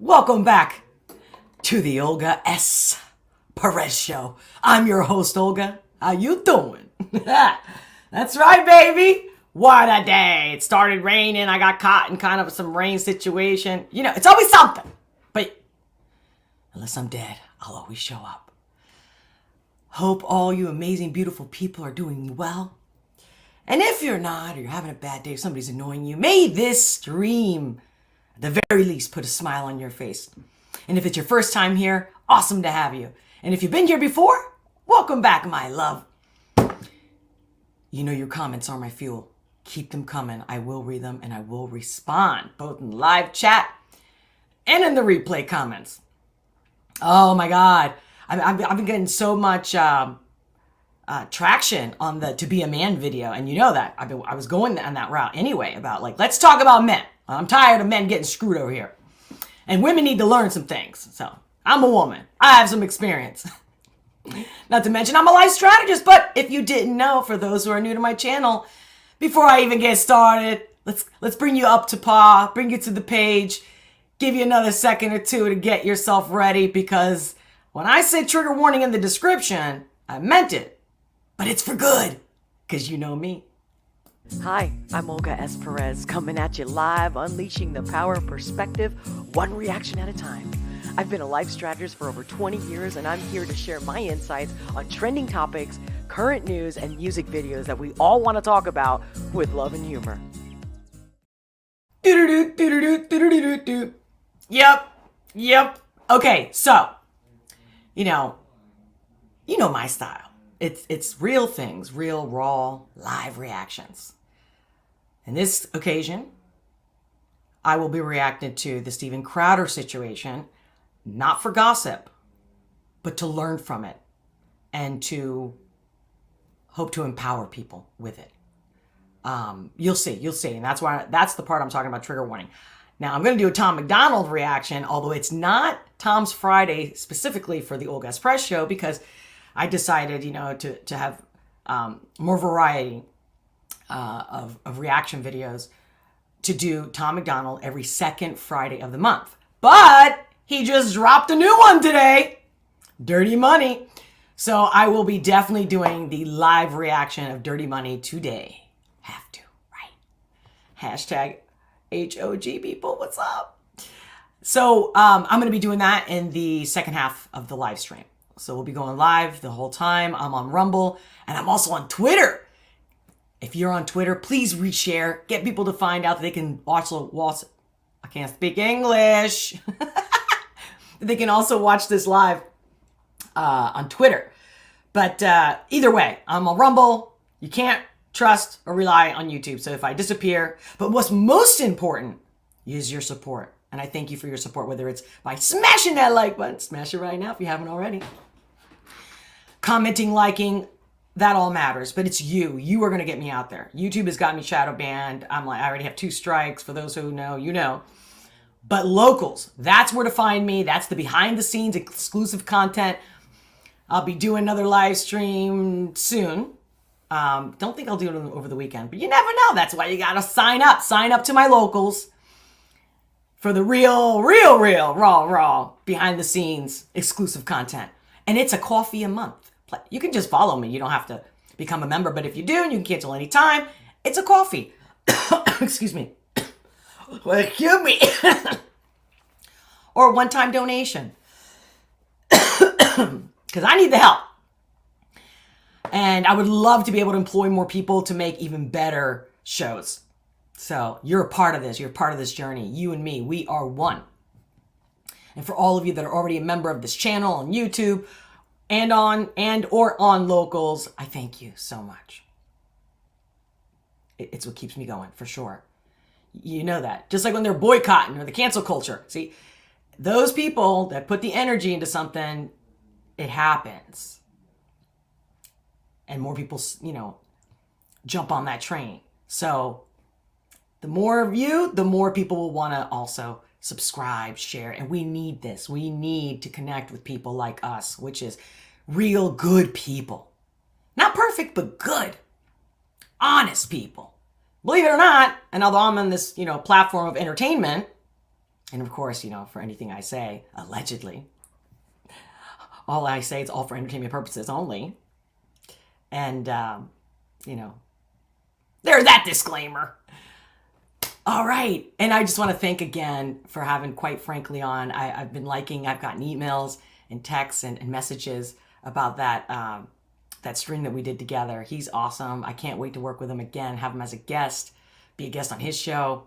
Welcome back to the Olga S. Pérez show. I'm your host, Olga. How you doing? That's right, baby. What a day. It started raining. I got caught in kind of some rain situation. You know, it's always something. But unless I'm dead, I'll always show up. Hope all you amazing, beautiful people are doing well. And if you're not, or you're having a bad day, somebody's annoying you, may this stream, at the very least, put a smile on your face. And if it's your first time here, awesome to have you. And if you've been here before, welcome back, my love. You know your comments are my fuel. Keep them coming. I will read them and I will respond, both in live chat and in the replay comments. Oh my God. I've been getting so much traction on the To Be a Man video. And you know that. I was going on that route anyway about like, let's talk about men. I'm tired of men getting screwed over here. And women need to learn some things. So I'm a woman. I have some experience. Not to mention I'm a life strategist. But if you didn't know, for those who are new to my channel, before I even get started, let's bring you up to par, bring you to the page, give you another second or two to get yourself ready, because when I say trigger warning in the description, I meant it, but it's for good, because you know me. Hi, I'm Olga S. Pérez, coming at you live, unleashing the power of perspective, one reaction at a time. I've been a life strategist for over 20 years, and I'm here to share my insights on trending topics, current news, and music videos that we all want to talk about with love and humor. Yep. Okay, so, you know my style. It's real things, real, raw, live reactions. In this occasion, I will be reacting to the Steven Crowder situation, not for gossip, but to learn from it and to hope to empower people with it. You'll see. And that's the part I'm talking about, trigger warning. Now, I'm going to do a Tom MacDonald reaction, although it's not Tom's Friday specifically for the Olga S. Press show, because I decided, to have more variety of reaction videos, to do Tom MacDonald every second Friday of the month. But he just dropped a new one today, Dirty Money. So I will be definitely doing the live reaction of Dirty Money today. Have to, right? Hashtag HOG people, what's up? So I'm going to be doing that in the second half of the live stream. So we'll be going live the whole time. I'm on Rumble, and I'm also on Twitter. If you're on Twitter, please reshare. Get people to find out that they can also watch. I can't speak English. They can also watch this live on Twitter. But either way, I'm on Rumble. You can't trust or rely on YouTube. So if I disappear, but what's most important is your support. And I thank you for your support, whether it's by smashing that like button, smash it right now if you haven't already. Commenting, liking, that all matters, but it's you. You are going to get me out there. YouTube has got me shadow banned. I already have 2 strikes. For those who know, you know. But locals, that's where to find me. That's the behind the scenes exclusive content. I'll be doing another live stream soon. Don't think I'll do it over the weekend, but you never know. That's why you got to sign up. Sign up to my locals for the real, raw, behind the scenes exclusive content. And it's a coffee a month. You can just follow me. You don't have to become a member, but if you do, and you can cancel any time, it's a coffee. Excuse me. Well, excuse me. Or a one-time donation. Because I need the help. And I would love to be able to employ more people to make even better shows. So you're a part of this. You're a part of this journey. You and me, we are one. And for all of you that are already a member of this channel on YouTube or on locals, I thank you so much. It's what keeps me going, for sure. You know that. Just like when they're boycotting or the cancel culture. See, those people that put the energy into something, it happens. And more people, jump on that train. So the more of you, the more people will want to also subscribe, share. And we need this. We need to connect with people like us, which is real good people. Not perfect, but good. Honest people. Believe it or not, and although I'm on this, platform of entertainment, And of course, for anything I say, allegedly, all I say is all for entertainment purposes only. And, there's that disclaimer. All right. And I just want to thank again for having Quite Frankly on. I've been I've gotten emails and texts and messages about that stream that we did together. He's awesome. I can't wait to work with him again, have him as a guest, be a guest on his show.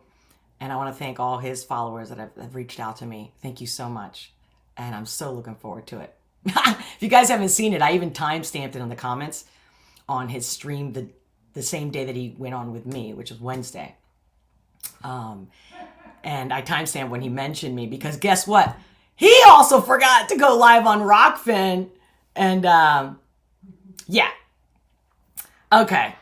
And I want to thank all his followers that have reached out to me. Thank you so much. And I'm so looking forward to it. If you guys haven't seen it, I even time-stamped it in the comments on his stream the same day that he went on with me, which was Wednesday. And I timestamped when he mentioned me because guess what? He also forgot to go live on Rockfin. And yeah. Okay.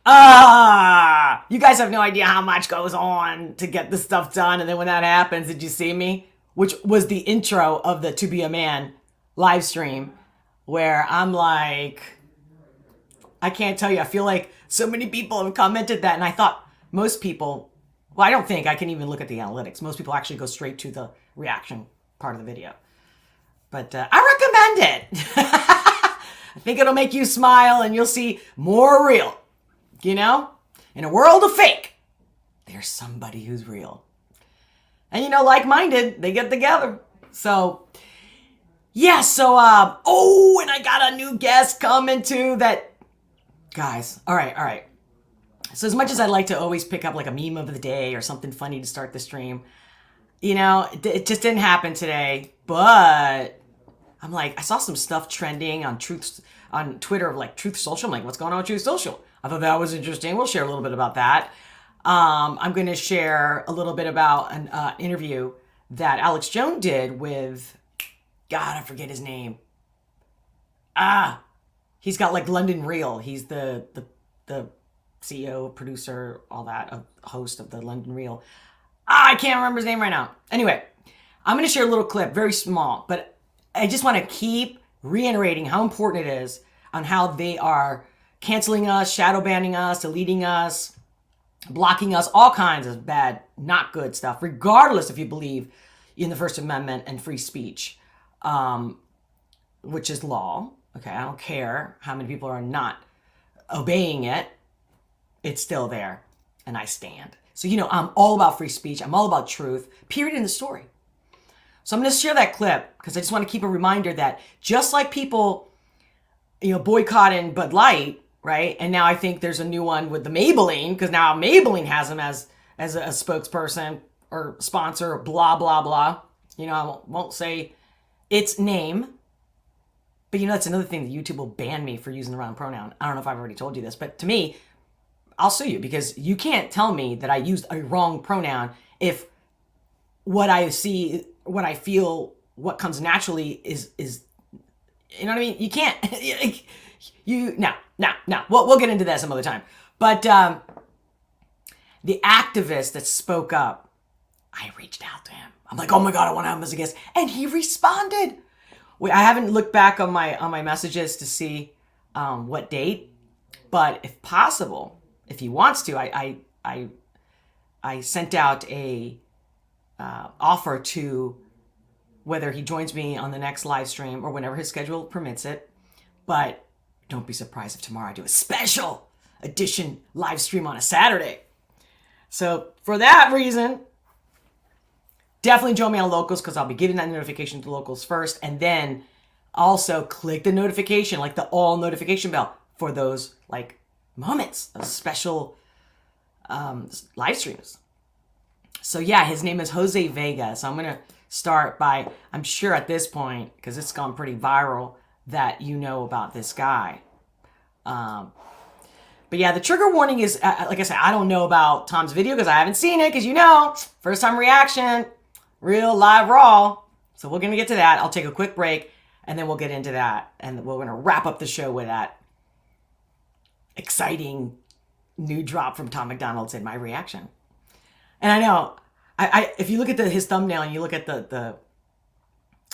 You guys have no idea how much goes on to get this stuff done. And then when that happens, did you see me? Which was the intro of the To Be a Man live stream where I'm like, I can't tell you. I feel like so many people have commented that. And I thought most people, well, I don't think I can even look at the analytics. Most people actually go straight to the reaction part of the video. But I recommend it. I think it'll make you smile and you'll see more real. In a world of fake, there's somebody who's real. And like-minded, they get together. So, yeah, and I got a new guest coming too that, guys, all right. So as much as I'd like to always pick up like a meme of the day or something funny to start the stream, it just didn't happen today. But I'm like, I saw some stuff trending on Twitter of like Truth Social. I'm like, what's going on with Truth Social? I thought that was interesting. We'll share a little bit about that. I'm going to share a little bit about an interview that Alex Jones did with, God, I forget his name. He's got like London Real. He's the CEO, producer, all that, host of the London Real. I can't remember his name right now. Anyway, I'm going to share a little clip, very small, but I just want to keep reiterating how important it is on how they are canceling us, shadow banning us, deleting us, blocking us, all kinds of bad, not good stuff, regardless if you believe in the First Amendment and free speech, which is law. Okay, I don't care how many people are not obeying it. It's still there, and I stand. So, I'm all about free speech. I'm all about truth, period, in the story. So I'm going to share that clip because I just want to keep a reminder that just like people, boycotting Bud Light, right? And now I think there's a new one with the Maybelline because now Maybelline has them as a spokesperson or sponsor, blah, blah, blah. I won't say its name. But that's another thing that YouTube will ban me for using the wrong pronoun. I don't know if I've already told you this, but to me, I'll sue you because you can't tell me that I used a wrong pronoun if what I see, what I feel, what comes naturally is you know what I mean? You can't. No. We'll get into that some other time. But the activist that spoke up, I reached out to him. I'm like, oh my God, I want to have him as a guest. And he responded. I haven't looked back on my messages to see what date, but if possible, if he wants to, I sent out a offer to whether he joins me on the next live stream or whenever his schedule permits it. But don't be surprised if tomorrow I do a special edition live stream on a Saturday. So for that reason, definitely join me on Locals because I'll be giving that notification to Locals first. And then also click the notification, like the all notification bell for those like moments of special live streams. So yeah, his name is Jose Vega. So I'm going to start by, I'm sure at this point, because it's gone pretty viral, that you know about this guy. But yeah, the trigger warning is, like I said, I don't know about Tom's video because I haven't seen it because first time reaction, real live raw. So we're going to get to that. I'll take a quick break and then we'll get into that. And we're going to wrap up the show with that exciting new drop from Tom MacDonald's in my reaction. And I know, if you look at his thumbnail and you look at the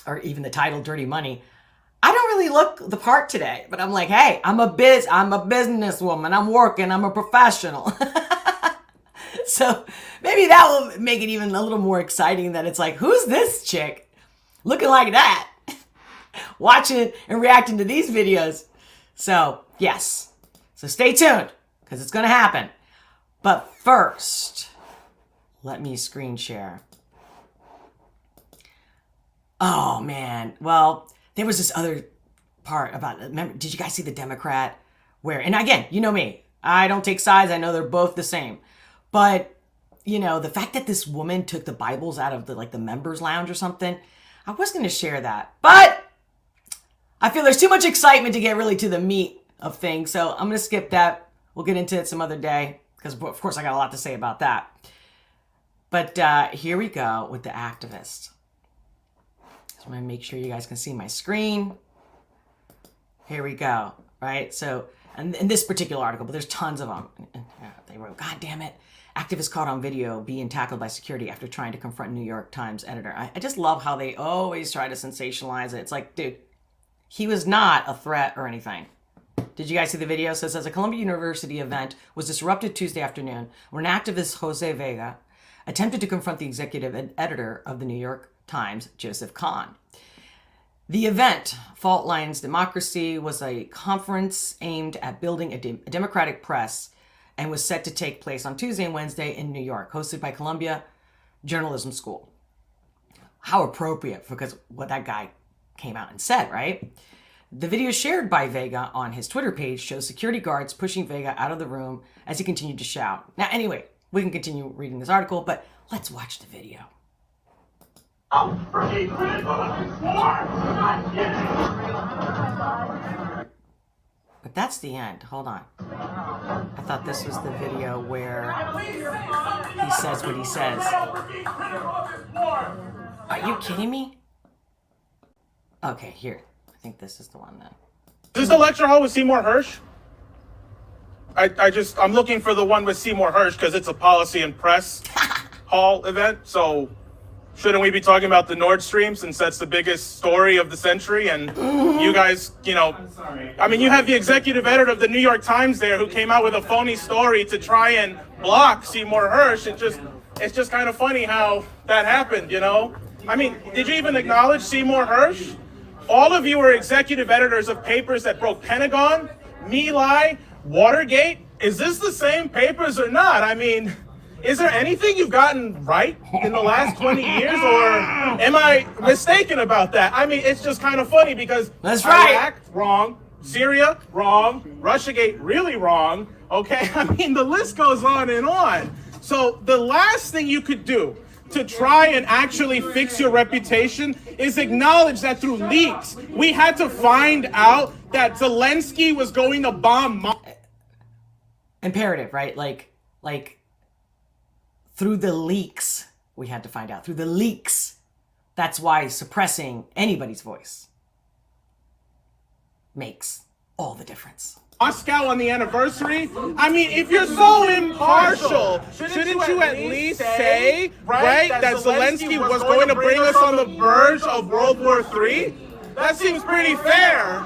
or even the title, Dirty Money, I don't really look the part today, but I'm like, hey, I'm a businesswoman. I'm working. I'm a professional. So maybe that will make it even a little more exciting that it's like, who's this chick looking like that? Watching and reacting to these videos. So, yes. So stay tuned, because it's going to happen. But first, let me screen share. Oh, man. Well, there was this other part about, remember, did you guys see the Democrat where, and again, you know me, I don't take sides. I know they're both the same. But, you know, the fact that this woman took the Bibles out of the members lounge or something, I was going to share that. But I feel there's too much excitement to get really to the meat of things. So I'm going to skip that. We'll get into it some other day, because of course I got a lot to say about that. But here we go with the activist. So I'm going to make sure you guys can see my screen. Here we go. Right. So, and in this particular article, but there's tons of them. They wrote, God damn it. Activist caught on video being tackled by security after trying to confront New York Times editor. I just love how they always try to sensationalize it. It's like, dude, he was not a threat or anything. Did you guys see the video? So it says a Columbia University event was disrupted Tuesday afternoon when an activist, Jose Vega, attempted to confront the executive editor of the New York Times, Joseph Kahn. The event, Fault Lines Democracy, was a conference aimed at building a democratic press and was set to take place on Tuesday and Wednesday in New York, hosted by Columbia Journalism School. How appropriate, because what that guy came out and said, right? The video shared by Vega on his Twitter page shows security guards pushing Vega out of the room as he continued to shout. Now, anyway, we can continue reading this article, but let's watch the video. But that's the end. Hold on. I thought this was the video where he says what he says. Are you kidding me? Okay, here. I think this is the one then. Is this the lecture hall with Seymour Hersh? I'm looking for the one with Seymour Hersh because it's a policy and press hall event. So shouldn't we be talking about the Nord Stream, since that's the biggest story of the century? And you guys, you know, I mean, you have the executive editor of the New York Times there who came out with a phony story to try and block Seymour Hersh. It's just kind of funny how that happened, you know? I mean, did you even acknowledge Seymour Hersh? All of you were executive editors of papers that broke Pentagon, My Lai, Watergate. Is this the same papers or not? I mean, is there anything you've gotten right in the last 20 years, or am I mistaken about that? I mean, it's just kind of funny because that's right. Iraq, wrong. Syria, wrong. Russiagate, really wrong. Okay, I mean, the list goes on and on. So the last thing you could do to try and actually fix your reputation is acknowledge that through leaks, we had to find out that Zelensky was going to bomb. Imperative, right? Like through the leaks, we had to find out. Through the leaks. That's why suppressing anybody's voice makes all the difference. Moscow on the anniversary? I mean, if you're so impartial, shouldn't you at least say, right, that Zelensky was going to bring us on the verge of World War III? That seems pretty fair.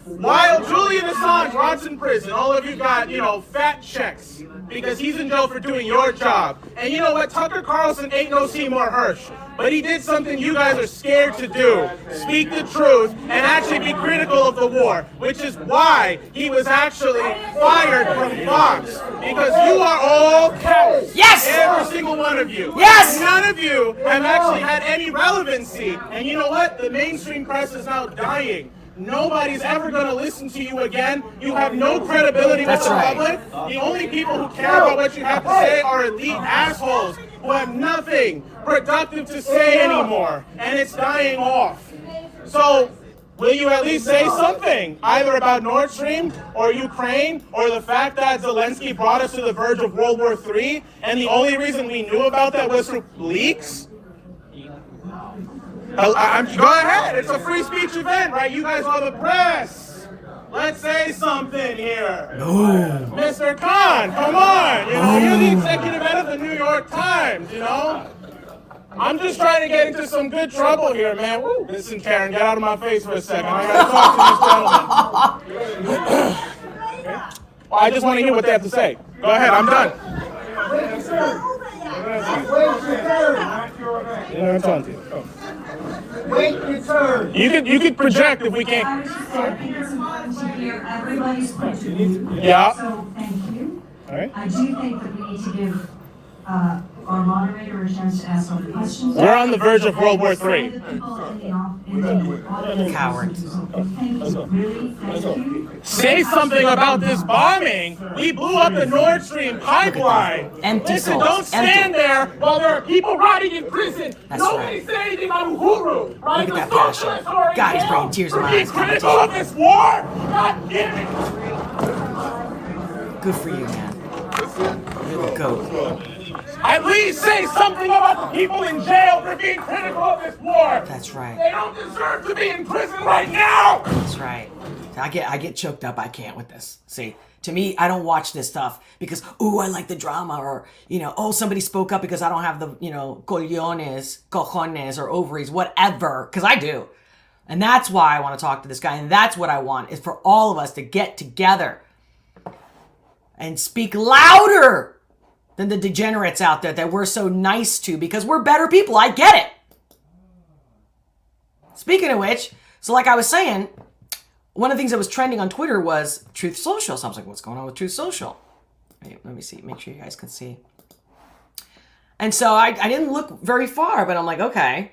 While Julian Assange rots in prison, all of you got, you know, fat checks because he's in jail for doing your job. And you know what? Tucker Carlson ain't no Seymour Hersh. But he did something you guys are scared to do. Speak the truth and actually be critical of the war, which is why he was actually fired from Fox. Because you are all cowards. Yes! Every single one of you. Yes! None of you have actually had any relevancy. And you know what? The mainstream press is now dying. Nobody's ever going to listen to you again. You have no credibility with the public. The only people who care about what you have to say are elite assholes who have nothing productive to say anymore. And it's dying off. So, will you at least say something? Either about Nord Stream or Ukraine or the fact that Zelensky brought us to the verge of World War III and the only reason we knew about that was through leaks? Go ahead. It's a free speech event, right? You guys are the press. Let's say something here. No. Mr. Khan, come on. You know, you're the executive editor of the New York Times, you know? I'm just trying to get into some good trouble here, man. Woo. Listen, Karen, get out of my face for a second. I gotta talk to this gentleman. Well, I just want to hear what they have to say. Go ahead, I'm done. I'm telling you. Wait your turn. You could project if we I can't. was just saying, I think it's important to hear everybody's point of view. Yeah. So, thank you. All right. I do think that we need to give our moderator a chance to ask some questions. We're on the verge of World War And III. the people in the audience. Coward. So, thank you, really, thank you. Say something about this bombing. We blew up the Nord Stream pipeline. Empty Listen, souls. don't stand Empty. there while there are people rotting in prison. That's Nobody right. said anything about Uhuru. Right? Look at The that passion. socialists are in God, he's jail bringing tears to for my being eyes. critical of this war. God damn it. Good for you, man. You're the goat. At least say something about the people in jail for being critical of this war. That's right. They don't deserve to be in prison right now. That's right. I get choked up. I can't with this. See, to me, I don't watch this stuff because, ooh, I like the drama, or, oh, somebody spoke up because I don't have the, cojones, or ovaries, whatever, because I do. And that's why I want to talk to this guy, and that's what I want, is for all of us to get together and speak louder than the degenerates out there that we're so nice to, because we're better people. I get it. Speaking of which, so like I was saying, one of the things that was trending on Twitter was Truth Social. So I was like, what's going on with Truth Social? Let me see, make sure you guys can see. And so I didn't look very far, but I'm like, okay.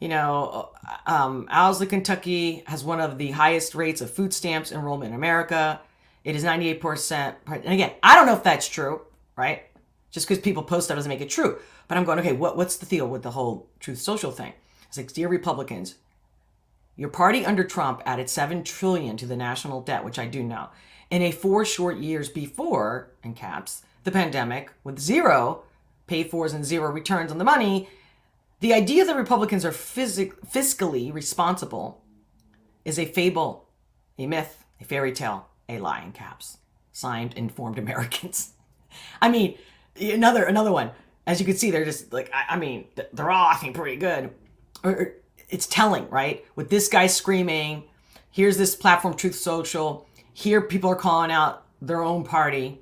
Owsley, Kentucky has one of the highest rates of food stamps enrollment in America. It is 98%. And again, I don't know if that's true, right? Just because people post that doesn't make it true. But I'm going, okay, what's the deal with the whole Truth Social thing? It's like, dear Republicans, your party under Trump added $7 trillion to the national debt, which I do know, in a 4 short years before, in caps, the pandemic, with zero pay-fors and zero returns on the money. The idea that Republicans are fiscally responsible is a fable, a myth, a fairy tale, a lie, in caps. Signed, Informed Americans. I mean, another one. As you can see, they're just like, they're all, I think, pretty good. Or it's telling, right? With this guy screaming, here's this platform, Truth Social. Here people are calling out their own party.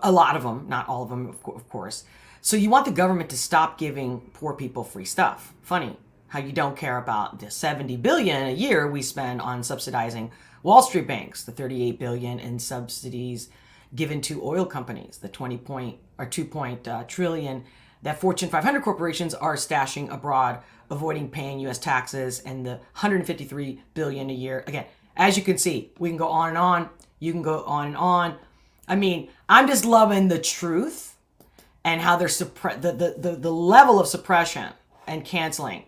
A lot of them, not all of them, of course. So you want the government to stop giving poor people free stuff. Funny how you don't care about the $70 billion a year we spend on subsidizing Wall Street banks, the $38 billion in subsidies given to oil companies, the 2 trillion that Fortune 500 corporations are stashing abroad, avoiding paying U.S. taxes, and the $153 billion a year. Again, as you can see, we can go on and on. You can go on and on. I mean, I'm just loving the truth and how they're the level of suppression and canceling.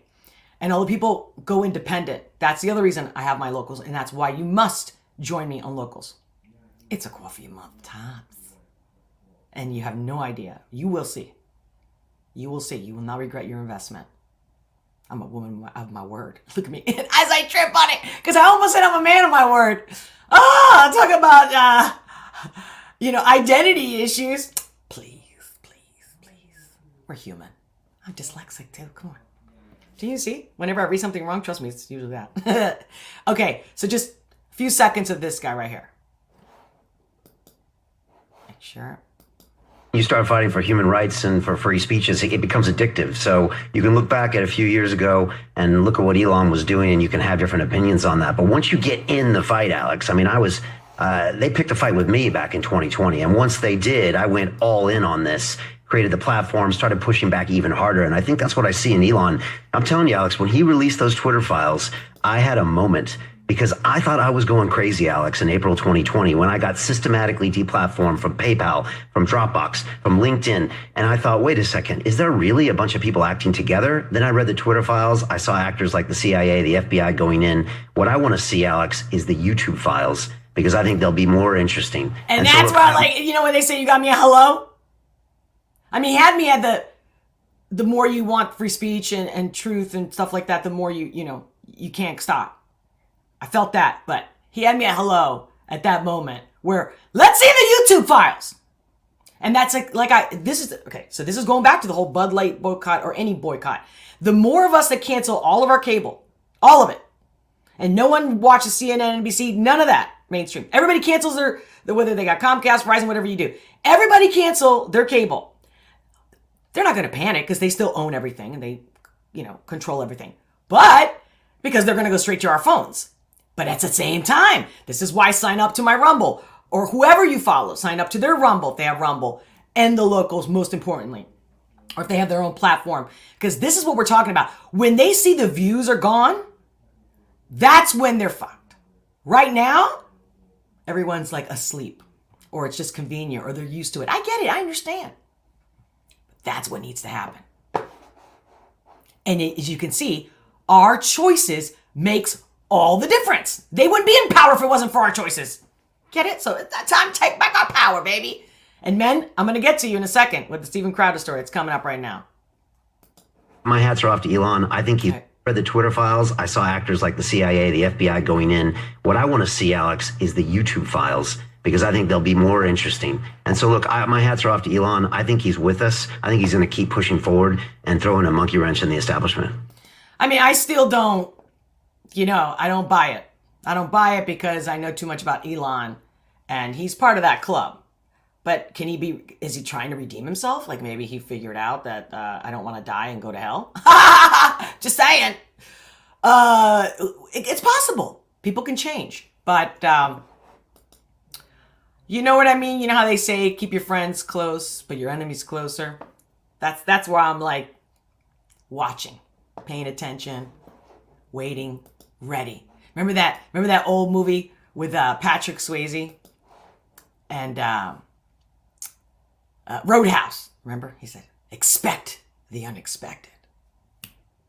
And all the people go independent. That's the other reason I have my locals, and that's why you must join me on locals. It's a coffee a month tops. And you have no idea. You will see. You will see. You will not regret your investment. I'm a woman of my word. Look at me as I trip on it, because I almost said I'm a man of my word. Talk about, identity issues. Please. We're human. I'm dyslexic too. Come on. Do you see? Whenever I read something wrong, trust me, it's usually that. Okay, so just a few seconds of this guy right here. Make sure. You start fighting for human rights and for free speeches, it becomes addictive. So you can look back at a few years ago and look at what Elon was doing, and you can have different opinions on that. But once you get in the fight, Alex, they picked a fight with me back in 2020. And once they did, I went all in on this, created the platform, started pushing back even harder. And I think that's what I see in Elon. I'm telling you, Alex, when he released those Twitter files, I had a moment, because I thought I was going crazy, Alex, in April 2020, when I got systematically deplatformed from PayPal, from Dropbox, from LinkedIn. And I thought, wait a second, is there really a bunch of people acting together? Then I read the Twitter files. I saw actors like the CIA, the FBI going in. What I want to see, Alex, is the YouTube files, because I think they'll be more interesting. And that's why, when they say you got me a hello? I mean, he had me at the more you want free speech and truth and stuff like that, the more you can't stop. I felt that, but he had me at hello at that moment where, let's see the YouTube files. And that's so this is going back to the whole Bud Light boycott, or any boycott. The more of us that cancel all of our cable, all of it, and no one watches CNN, NBC, none of that. mainstream. Everybody cancels whether they got Comcast, Verizon, whatever you do. Everybody cancel their cable. They're not going to panic because they still own everything and they, control everything. But because they're going to go straight to our phones. But at the same time, this is why sign up to my Rumble or whoever you follow. Sign up to their Rumble if they have Rumble and the locals, most importantly, or if they have their own platform. Because this is what we're talking about. When they see the views are gone, that's when they're fucked. Right now, everyone's like asleep or it's just convenient or they're used to it. I get it. I understand. But that's what needs to happen. And as you can see, our choices makes all the difference. They wouldn't be in power if it wasn't for our choices. Get it? So it's time to take back our power, baby. And men, I'm going to get to you in a second with the Steven Crowder story. It's coming up right now. My hats are off to Elon. I think he read the Twitter files. I saw actors like the CIA, the FBI going in. What I want to see, Alex, is the YouTube files, because I think they'll be more interesting. And so, look, my hats are off to Elon. I think he's with us. I think he's going to keep pushing forward and throwing a monkey wrench in the establishment. I mean, I still don't, I don't buy it. I don't buy it because I know too much about Elon, and he's part of that club. But is he trying to redeem himself? Like maybe he figured out that I don't want to die and go to hell? Just saying. It's possible. People can change. But you know what I mean? You know how they say keep your friends close, but your enemies closer? That's where I'm like watching, paying attention, waiting, ready. Remember that old movie with Patrick Swayze and Roadhouse? Remember? He said, expect the unexpected.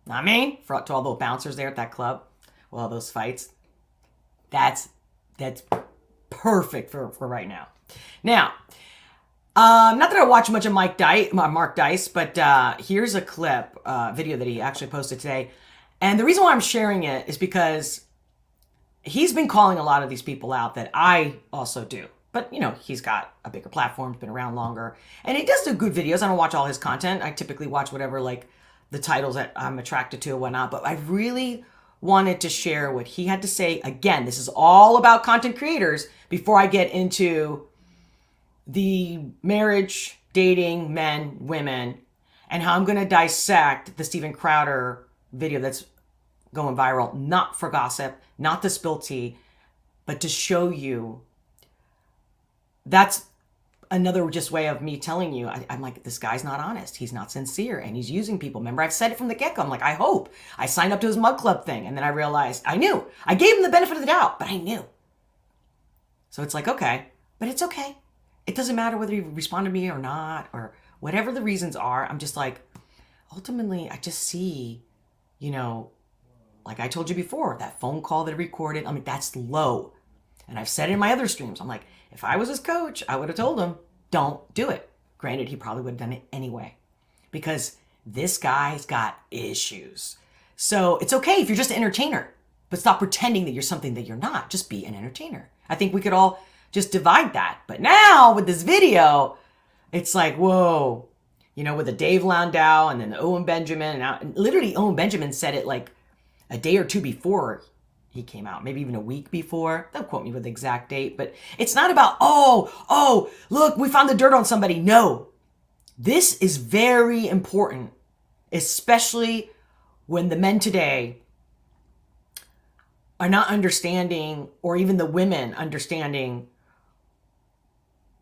Know what I mean? To all the bouncers there at that club, with all those fights. That's perfect for right now. Now, not that I watch much of Mark Dice, but here's a clip, video that he actually posted today. And the reason why I'm sharing it is because he's been calling a lot of these people out that I also do. But, he's got a bigger platform, been around longer. And he does do good videos. I don't watch all his content. I typically watch whatever, like, the titles that I'm attracted to and whatnot. But I really wanted to share what he had to say. Again, this is all about content creators before I get into the marriage, dating, men, women, and how I'm going to dissect the Steven Crowder video that's going viral, not for gossip, not to spill tea, but to show you that's another just way of me telling you, I'm like, this guy's not honest. He's not sincere and he's using people. Remember, I've said it from the get-go. I'm like, I hope. I signed up to his mug club thing and then I realized, I knew. I gave him the benefit of the doubt, but I knew. So it's like, okay, but it's okay. It doesn't matter whether he responded to me or not or whatever the reasons are. I'm just like, ultimately, I just see, like I told you before, that phone call that he recorded, I mean, that's low. And I've said it in my other streams. I'm like, if I was his coach, I would have told him, don't do it. Granted, he probably would have done it anyway because this guy's got issues. So it's okay if you're just an entertainer, but stop pretending that you're something that you're not. Just be an entertainer. I think we could all just divide that. But now with this video, it's like, whoa, with the Dave Landau and then the Owen Benjamin. And literally Owen Benjamin said it like a day or two before he came out, maybe even a week before. Don't quote me with the exact date, but it's not about, oh, look, we found the dirt on somebody. No, this is very important, especially when the men today are not understanding, or even the women understanding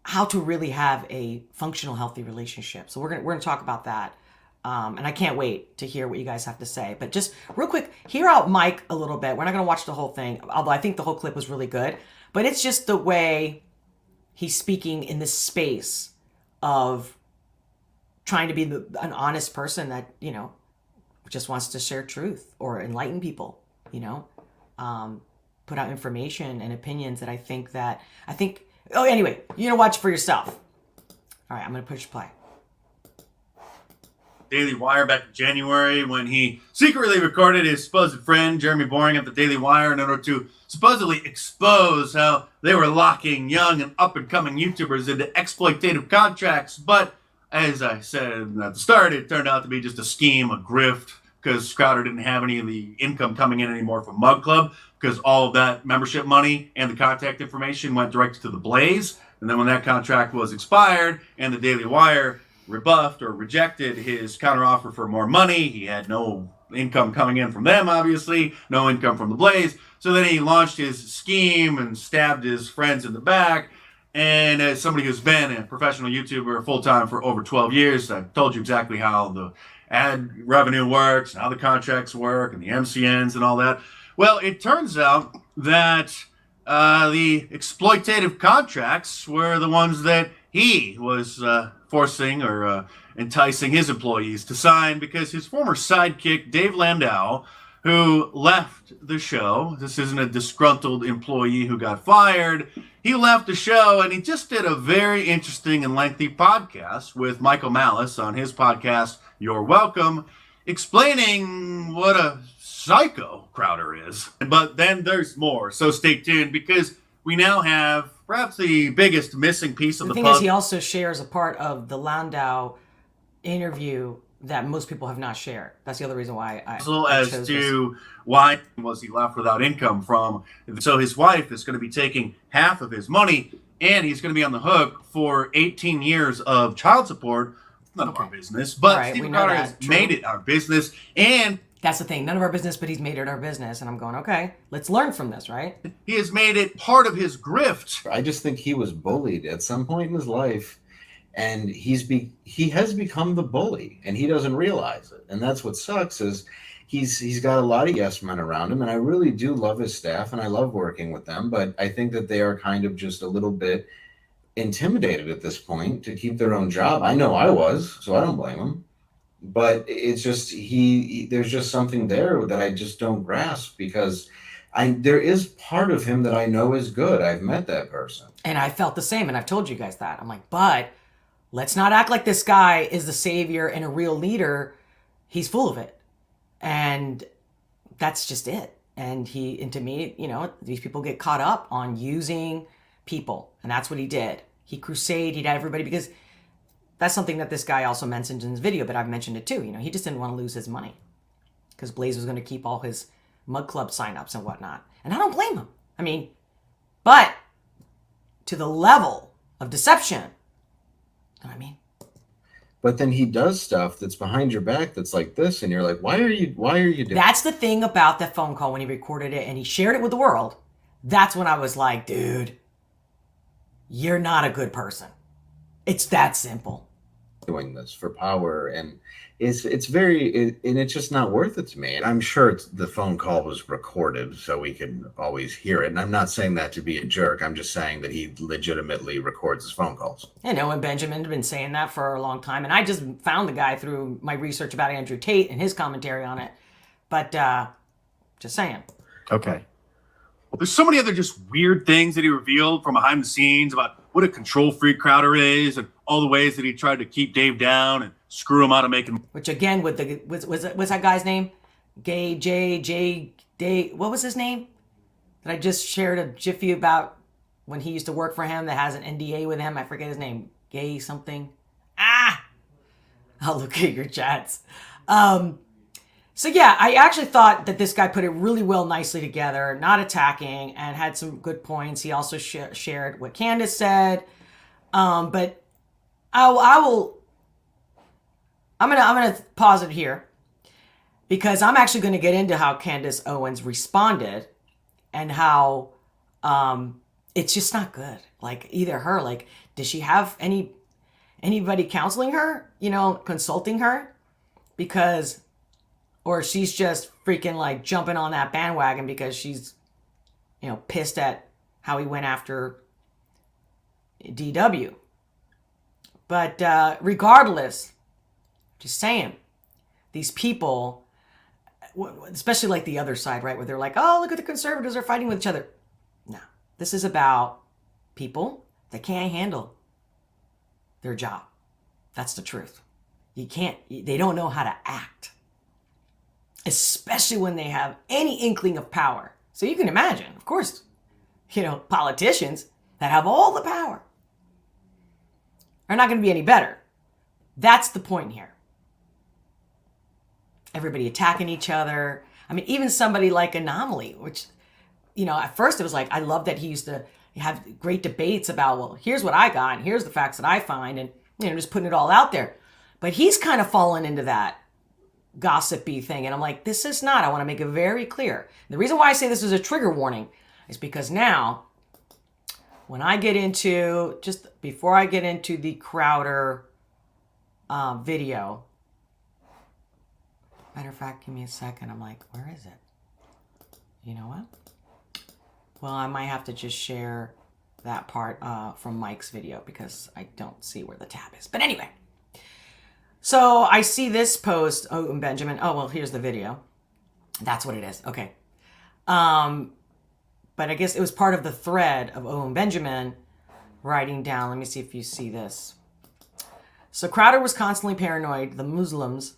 how to really have a functional, healthy relationship. So we're gonna talk about that. And I can't wait to hear what you guys have to say. But just real quick, hear out Mike a little bit. We're not going to watch the whole thing, although I think the whole clip was really good. But it's just the way he's speaking in this space of trying to be an honest person that, just wants to share truth or enlighten people, put out information and opinions that I think, anyway, watch for yourself. All right, I'm going to push play. Daily Wire back in January when he secretly recorded his supposed friend Jeremy Boring at the Daily Wire in order to supposedly expose how they were locking young and up-and-coming YouTubers into exploitative contracts. But as I said at the start, it turned out to be just a scheme, a grift, because Crowder didn't have any of the income coming in anymore from Mug Club, because all of that membership money and the contact information went directly to the Blaze. And then when that contract was expired and the Daily Wire rebuffed or rejected his counteroffer for more money, he had no income coming in from them, obviously, no income from the Blaze. So then he launched his scheme and stabbed his friends in the back. And as somebody who's been a professional YouTuber full-time for over 12 years, I've told you exactly how the ad revenue works and how the contracts work and the MCNs and all that. Well, it turns out that the exploitative contracts were the ones that he was forcing or enticing his employees to sign, because his former sidekick, Dave Landau, who left the show — this isn't a disgruntled employee who got fired — he left the show and he just did a very interesting and lengthy podcast with Michael Malice on his podcast, You're Welcome, explaining what a psycho Crowder is. But then there's more, so stay tuned, because we now have perhaps the biggest missing piece of the thing puzzle. is, he also shares a part of the Landau interview that most people have not shared. That's the other reason why I as chose to this. why was he left without income from. So his wife is going to be taking half of his money, and he's going to be on the hook for 18 years of child support. None of our business, but Right, Stephen we know Crowder that. has True. made it our business, and That's the thing. None of our business, but he's made it our business. And I'm going, okay, let's learn from this, right? he has made it part of his grift. I just think he was bullied at some point in his life, and he has become the bully, and he doesn't realize it. And that's what sucks, is he's got a lot of yes men around him, and I really do love his staff, and I love working with them, but I think that they are kind of just a little bit intimidated at this point to keep their own job. I know I was, so I don't blame him. But it's just there's just something there that I just don't grasp, because there is part of him that I know is good. I've met that person. And I felt the same, and I've told you guys that. I'm like, but let's not act like this guy is the savior and a real leader. He's full of it. And that's just it. And to me, these people get caught up on using people. And that's what he did. He crusade, he'd have everybody, because that's something that this guy also mentioned in his video, but I've mentioned it too. He just didn't want to lose his money, because Blaze was going to keep all his Mug Club signups and whatnot. And I don't blame him. I mean, but to the level of deception, you know what I mean? But then he does stuff that's behind your back that's like this, and you're like, why are you doing That's the thing about that phone call when he recorded it and he shared it with the world. That's when I was like, dude, you're not a good person. It's that simple. doing this for power? And it's just not worth it to me. And I'm sure the phone call was recorded so we can always hear it. And I'm not saying that to be a jerk. I'm just saying that he legitimately records his phone calls. And Benjamin had been saying that for a long time. And I just found the guy through my research about Andrew Tate and his commentary on it. But just saying. Okay. There's so many other just weird things that he revealed from behind the scenes about what a control freak Crowder is, and all the ways that he tried to keep Dave down and screw him out of making. Which again, with what's that guy's name? What was his name? That I just shared a jiffy about when he used to work for him that has an NDA with him. I forget his name. Gay something. I'll look at your chats. So yeah, I actually thought that this guy put it really well, nicely together, not attacking, and had some good points. He also shared what Candace said, but I'm gonna pause it here, because I'm actually going to get into how Candace Owens responded and how it's just not good. Like, either her, like, does she have anybody counseling her, consulting her, or she's just freaking like jumping on that bandwagon because she's, pissed at how he went after DW. But regardless, just saying, these people, especially like the other side, right, where they're like, oh, look at the conservatives are fighting with each other. No, this is about people that can't handle their job. That's the truth. They don't know how to act, especially when they have any inkling of power. So you can imagine, of course, politicians that have all the power are not going to be any better. That's the point here. everybody attacking each other. I mean, even somebody like Anomaly, which, at first it was like, I love that he used to have great debates about, well, here's what I got, and here's the facts that I find, and, just putting it all out there. But he's kind of fallen into that gossipy thing. And I'm like, this is not. I want to make it very clear. The reason why I say this is a trigger warning is because now, when I get into, just before I get into the Crowder video, matter of fact, give me a second. I'm like, where is it? You know what? Well, I might have to just share that part from Mike's video because I don't see where the tab is. But anyway, so I see this post. Oh, and Benjamin. Oh, well, here's the video. That's what it is. Okay. But I guess it was part of the thread of Owen Benjamin writing down. Let me see if you see this. So Crowder was constantly paranoid the Muslims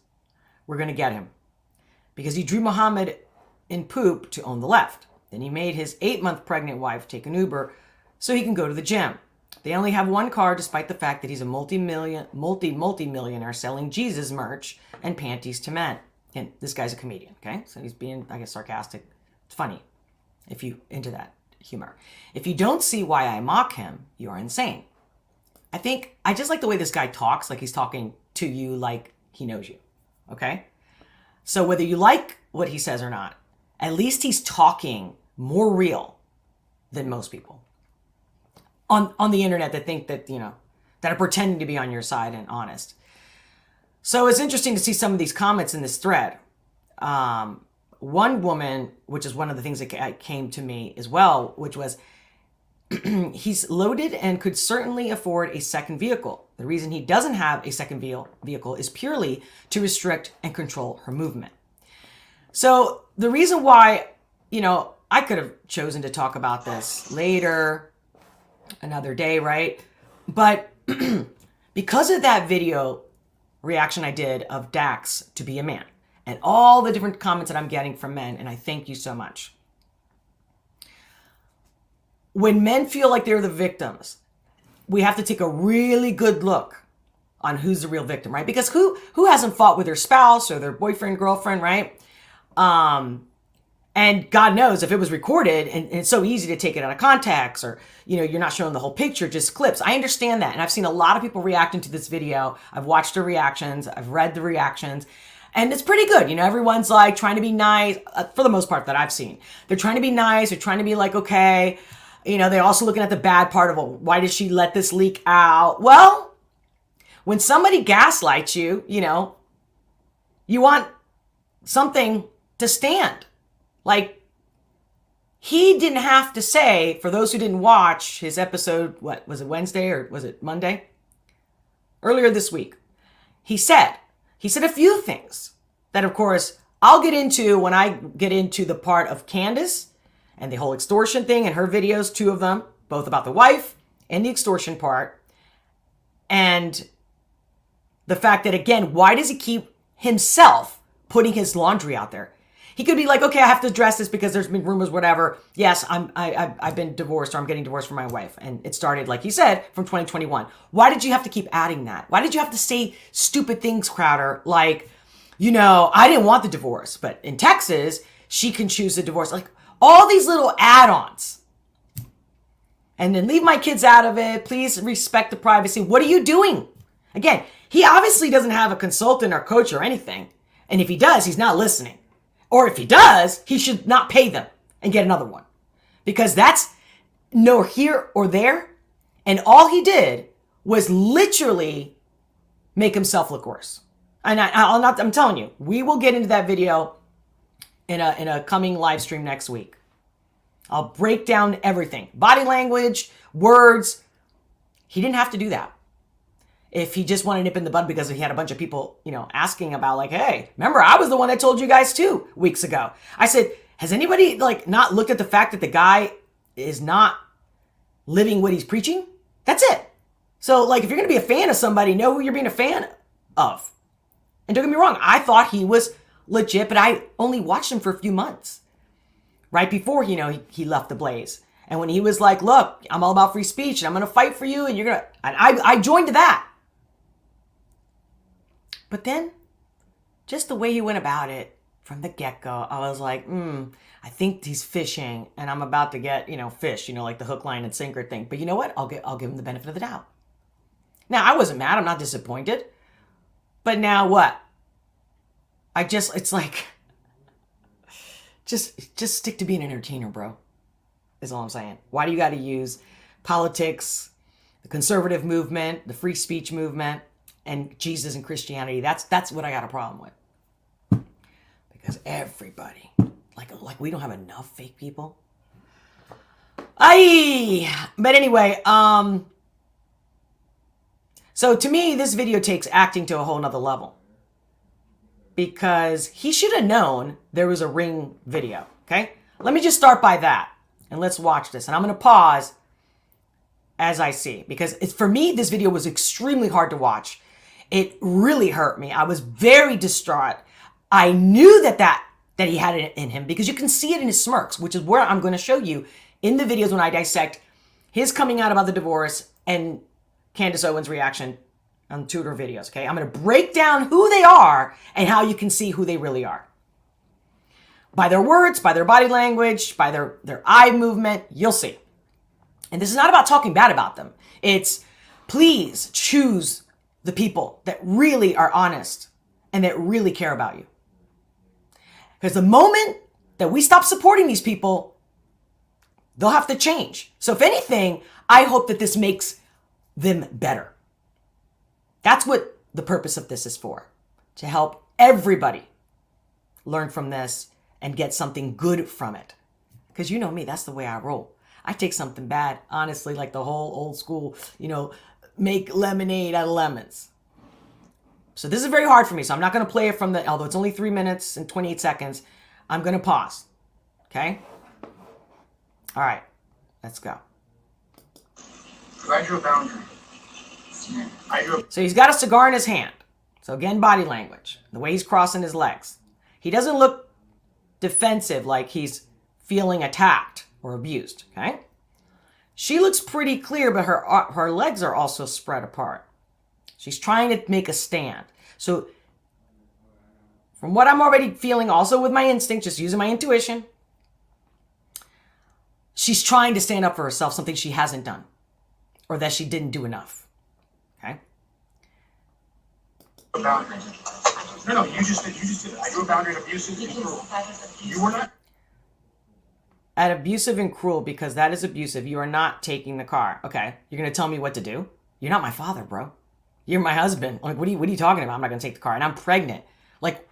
were going to get him because he drew Muhammad in poop to own the left. Then he made his 8-month pregnant wife take an Uber so he can go to the gym. They only have one car despite the fact that he's a multi-millionaire selling Jesus merch and panties to men. And this guy's a comedian, okay? So he's being, I guess, sarcastic. It's funny if you into that humor. If you don't see why I mock him, you are insane. I just like the way this guy talks, like he's talking to you like he knows you, okay? So whether you like what he says or not, at least he's talking more real than most people on the internet that think that, that are pretending to be on your side and honest. So it's interesting to see some of these comments in this thread. One woman, which is one of the things that came to me as well, which was, he's loaded and could certainly afford a second vehicle. The reason he doesn't have a second vehicle is purely to restrict and control her movement. So the reason why, I could have chosen to talk about this later, another day, right? But because of that video reaction I did of Dax to be a man and all the different comments that I'm getting from men, and I thank you so much. When men feel like they're the victims, we have to take a really good look on who's the real victim, right? Because who hasn't fought with their spouse or their boyfriend, girlfriend, right? And God knows if it was recorded and it's so easy to take it out of context or, you're not showing the whole picture, just clips. I understand that. And I've seen a lot of people reacting to this video. I've watched the reactions. I've read the reactions and it's pretty good. Everyone's like trying to be nice for the most part that I've seen. They're trying to be nice. They're trying to be like, okay. They're also looking at the bad part of, well, why did she let this leak out? Well, when somebody gaslights you, you want something to stand. Like, he didn't have to say, for those who didn't watch his episode, what was it, Wednesday or was it Monday? Earlier this week, he said a few things that, of course, I'll get into when I get into the part of Candace and the whole extortion thing and her videos, 2 of them, both about the wife and the extortion part. And the fact that, again, why does he keep himself putting his laundry out there? He could be like, okay, I have to address this because there's been rumors, whatever. Yes, I've been divorced or I'm getting divorced from my wife. And it started, like he said, from 2021. Why did you have to keep adding that? Why did you have to say stupid things, Crowder? Like, I didn't want the divorce, but in Texas, she can choose the divorce. Like, all these little add-ons. And then leave my kids out of it. Please respect the privacy. What are you doing? Again, he obviously doesn't have a consultant or coach or anything. And if he does, he's not listening. Or if he does, he should not pay them and get another one. Because that's no here or there. And all he did was literally make himself look worse. And I'm telling you, we will get into that video in a coming live stream next week. I'll break down everything. Body language, words. He didn't have to do that. If he just wanted to nip in the bud because he had a bunch of people, asking about like, hey, remember, I was the one that told you guys 2 weeks ago. I said, has anybody not looked at the fact that the guy is not living what he's preaching? That's it. So if you're going to be a fan of somebody, know who you're being a fan of. And don't get me wrong, I thought he was legit, but I only watched him for a few months. Right before, he left the Blaze. And when he was like, look, I'm all about free speech and I'm going to fight for you and you're going to, and I joined that. But then just the way he went about it from the get-go, I was like, I think he's fishing, and I'm about to get, fish, like the hook, line, and sinker thing. But you know what? I'll give him the benefit of the doubt. Now, I wasn't mad. I'm not disappointed. But now what? It's like, just stick to being an entertainer, bro, is all I'm saying. Why do you got to use politics, the conservative movement, the free speech movement, and Jesus and Christianity? That's what I got a problem with. Because everybody, like we don't have enough fake people. But anyway, so to me, this video takes acting to a whole nother level. Because he should have known there was a ring video, okay? Let me just start by that, and let's watch this. And I'm going to pause as I see, because for me, this video was extremely hard to watch. It really hurt me. I was very distraught. I knew that he had it in him, because you can see it in his smirks, which is where I'm going to show you in the videos when I dissect his coming out about the divorce and Candace Owens' reaction on Tudor videos, okay? I'm going to break down who they are and how you can see who they really are. By their words, by their body language, by their eye movement, you'll see. And this is not about talking bad about them. It's please choose the people that really are honest and that really care about you. Because the moment that we stop supporting these people, they'll have to change. So if anything, I hope that this makes them better. That's what the purpose of this is for, to help everybody learn from this and get something good from it. Because you know me, that's the way I roll. I take something bad, honestly, like the whole old school, make lemonade out of lemons. So this is very hard for me, so I'm not going to play it although it's only 3 minutes and 28 seconds, I'm going to pause, okay? All right, let's go. I drew a boundary. So he's got a cigar in his hand. So again, body language, the way he's crossing his legs. He doesn't look defensive, like he's feeling attacked or abused, okay? She looks pretty clear, but her legs are also spread apart. She's trying to make a stand. So from what I'm already feeling, also with my instinct, just using my intuition, she's trying to stand up for herself, something she hasn't done or that she didn't do enough. Okay. No, you just did it. I drew a boundary at abusive and cruel. You were not. At abusive and cruel, because that is abusive. You are not taking the car. Okay. You're going to tell me what to do? You're not my father, bro. You're my husband. Like, what are you talking about? I'm not going to take the car. And I'm pregnant. Like,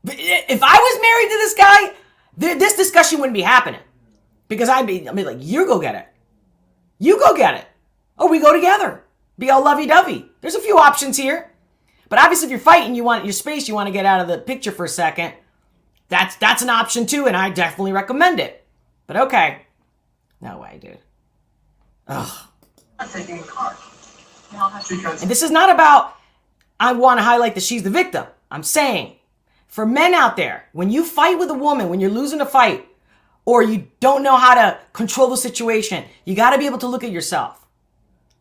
if I was married to this guy, this discussion wouldn't be happening. Because I'd be like, you go get it. You go get it. Oh, we go together. Be all lovey-dovey. There's a few options here. But obviously, if you're fighting, you want your space, you want to get out of the picture for a second, that's an option too, and I definitely recommend it. But okay. No way, dude. Ugh. I'm taking the car. And this is not about, I want to highlight that she's the victim. I'm saying, for men out there, when you fight with a woman, when you're losing a fight, or you don't know how to control the situation, you got to be able to look at yourself.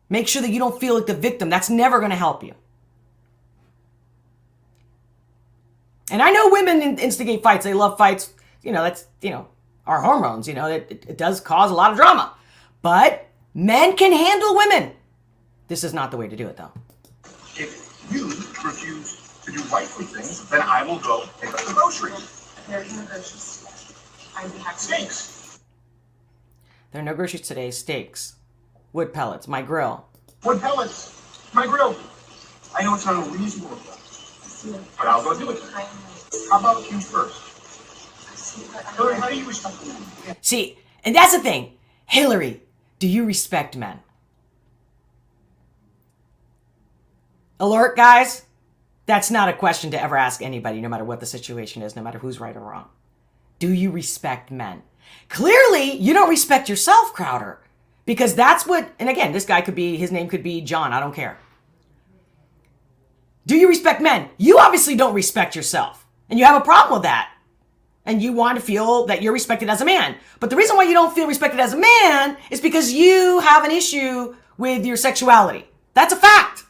Make sure that you don't feel like the victim. That's never going to help you. And I know women instigate fights. They love fights. That's, our hormones. It does cause a lot of drama. But men can handle women. This is not the way to do it, though. If you refuse to do wifely things, then I will go pick up the groceries. There's no groceries. I'd be happy. Steaks. There are no groceries today. Steaks. Wood pellets. My grill. Wood pellets. My grill. I know it's not a reasonable request, but I'll go do it. How about you first? Hillary, how do you respect men? See, and that's the thing. Hillary, do you respect men? Alert, guys. That's not a question to ever ask anybody, no matter what the situation is, no matter who's right or wrong. Do you respect men? Clearly, you don't respect yourself, Crowder. Because that's what, and again, this guy his name could be John, I don't care. Do you respect men? You obviously don't respect yourself. And you have a problem with that. And you want to feel that you're respected as a man. But the reason why you don't feel respected as a man is because you have an issue with your sexuality. That's a fact.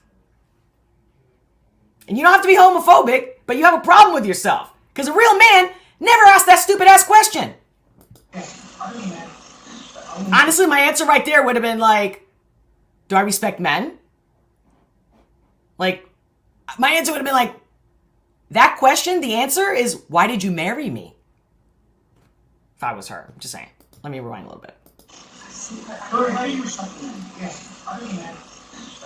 And you don't have to be homophobic but you have a problem with yourself. Because a real man never asked that stupid ass question. Honestly, my answer right there would have been like, do I respect men? Like, my answer would have been like, that question, the answer is, why did you marry me? If I was her, I'm just saying. Let me rewind a little bit. How do you respect men? Yes, I don't know.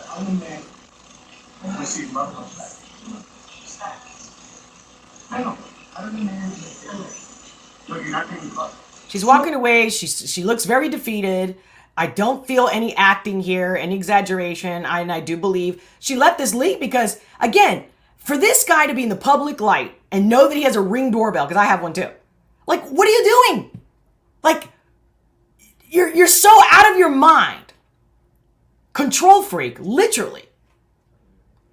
I don't know. I see love comes back. I know. I don't know. No, you're not getting love. She's walking away. She looks very defeated. I don't feel any acting here, any exaggeration. And I do believe she let this leak because, again, for this guy to be in the public light and know that he has a Ring doorbell, because I have one too. Like, what are you doing? Like, you're so out of your mind. Control freak, literally.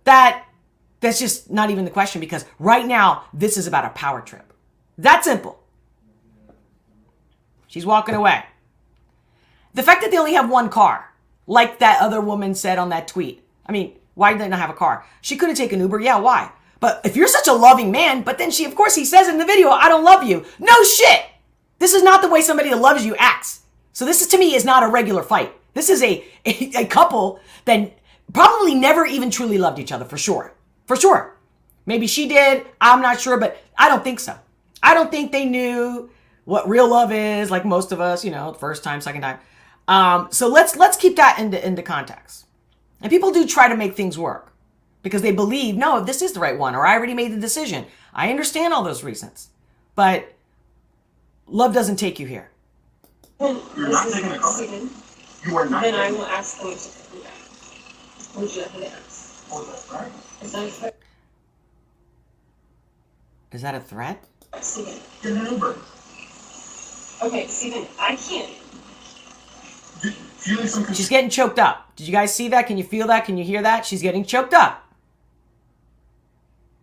That's just not even the question, because right now, this is about a power trip. That simple. She's walking away. The fact that they only have one car, like that other woman said on that tweet. I mean, why did they not have a car? She could have taken Uber. Yeah, why? But if you're such a loving man, but then of course he says in the video, I don't love you. No shit. This is not the way somebody that loves you acts. So this is, to me, is not a regular fight. This is a couple that probably never even truly loved each other, for sure. For sure. Maybe she did. I'm not sure, but I don't think so. I don't think they knew what real love is, like most of us, first time, second time. So let's keep that into context. And people do try to make things work because they believe, no, this is the right one, or I already made the decision. I understand all those reasons, but love doesn't take you here. You're not taking a car. You are not. Then I will ask them to come back. Would you like me to ask? Oh, that's right. Is that a threat? Is that a threat? Steven. Get an Uber. Okay, Steven, I can't. Feeling some. She's getting choked up. Did you guys see that? Can you feel that? Can you hear that? She's getting choked up.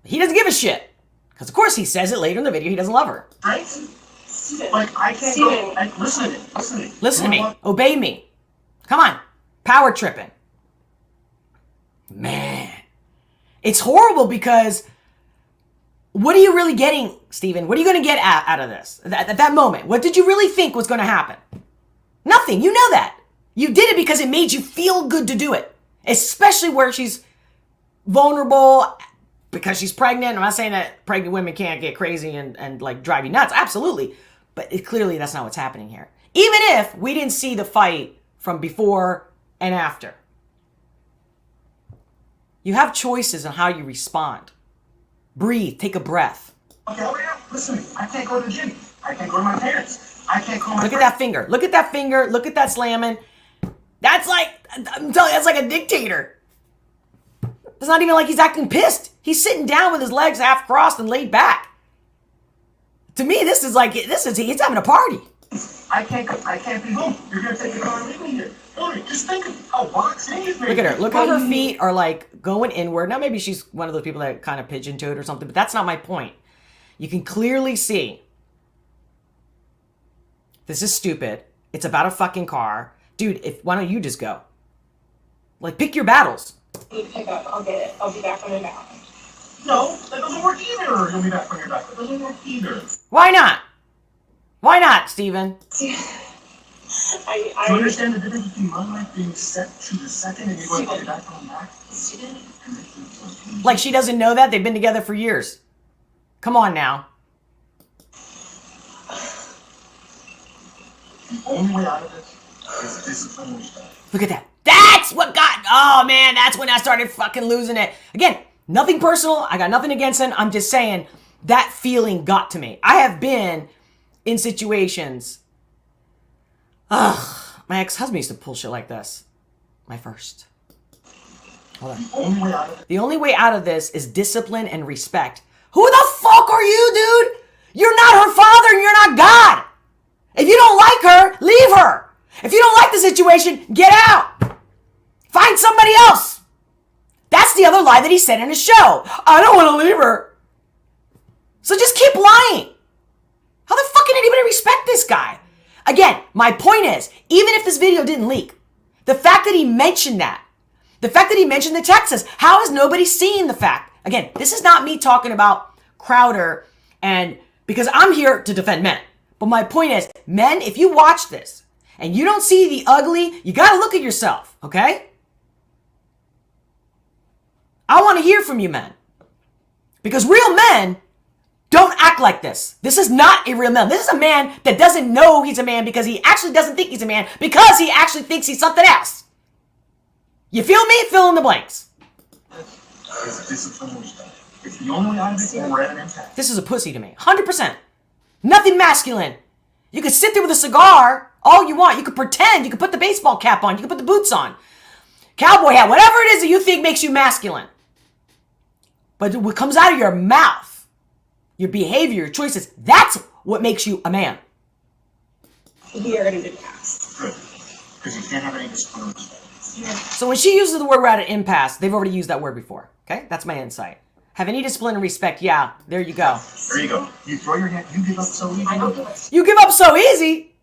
He doesn't give a shit. Because, of course, he says it later in the video. He doesn't love her. Right? Steven. Like, I can't Steven. go. Like, listen to me. Listen to me. Listen to me. Obey me. Come on. Power tripping. Man. It's horrible because what are you really getting, Steven? What are you going to get out of this? At that moment, what did you really think was going to happen? Nothing. You know that. You did it because it made you feel good to do it. Especially where she's vulnerable because she's pregnant. I'm not saying that pregnant women can't get crazy and like drive you nuts. Absolutely. But clearly that's not what's happening here. Even if we didn't see the fight from before and after. You have choices on how you respond. Breathe. Take a breath. Okay, listen to me. I can't go to the gym. I can't go to my parents. I can't call my Look at that finger. Look at that finger. Look at that slamming. That's like, I'm telling you, that's like a dictator. It's not even like he's acting pissed. He's sitting down with his legs half crossed and laid back. To me, he's having a party. I can't be home. You're gonna take the car and leave me here. Just think of how boxing is. Look at her. Look how her feet are like going inward. Now maybe she's one of those people that kind of pigeon toed or something, but that's not my point. You can clearly see. This is stupid. It's about a fucking car. Dude, why don't you just go? Like, pick your battles. You pick up. I'll get it. I'll be back on my back. No, that doesn't work either. You'll be back on your back. That doesn't work either. Why not? Why not, Steven? Do you understand the difference between my life being set to the second and you going to be back on back? Steven. Like she doesn't know that? They've been together for years. Come on now. The only way out of this is discipline and respect. Look at that. That's what oh man, that's when I started fucking losing it. Again, nothing personal. I got nothing against him. I'm just saying that feeling got to me. I have been in situations. My ex-husband used to pull shit like this. My first. Hold on. The only way out of this is discipline and respect. Who the fuck are you, dude? You're not her father and you're not God. If you don't like her, leave her. If you don't like the situation, get out. Find somebody else. That's the other lie that he said in his show. I don't want to leave her. So just keep lying. How the fuck can anybody respect this guy? Again, my point is, even if this video didn't leak, the fact that he mentioned that, the fact that he mentioned the Texas, how is nobody seeing the fact? Again, this is not me talking about Crowder, and because I'm here to defend men. But my point is, men, if you watch this and you don't see the ugly, you got to look at yourself, okay? I want to hear from you, men. Because real men don't act like this. This is not a real man. This is a man that doesn't know he's a man because he actually doesn't think he's a man because he actually thinks he's something else. You feel me? Fill in the blanks. It's discipline and respect. It's the only way out of it, and we're at an impact. This is a pussy to me. 100%. Nothing masculine. You could sit there with a cigar all you want. You could pretend. You could put the baseball cap on. You could put the boots on. Cowboy hat. Whatever it is that you think makes you masculine. But what comes out of your mouth, your behavior, your choices, that's what makes you a man. We are at an impasse. Good. Because you can't have any discipline and respect. So when she uses the word we're at an impasse, they've already used that word before. Okay? That's my insight. Have any discipline and respect. Yeah, there you go. There you go. You throw your hand, you give up so easy. I don't do it. You give up so easy?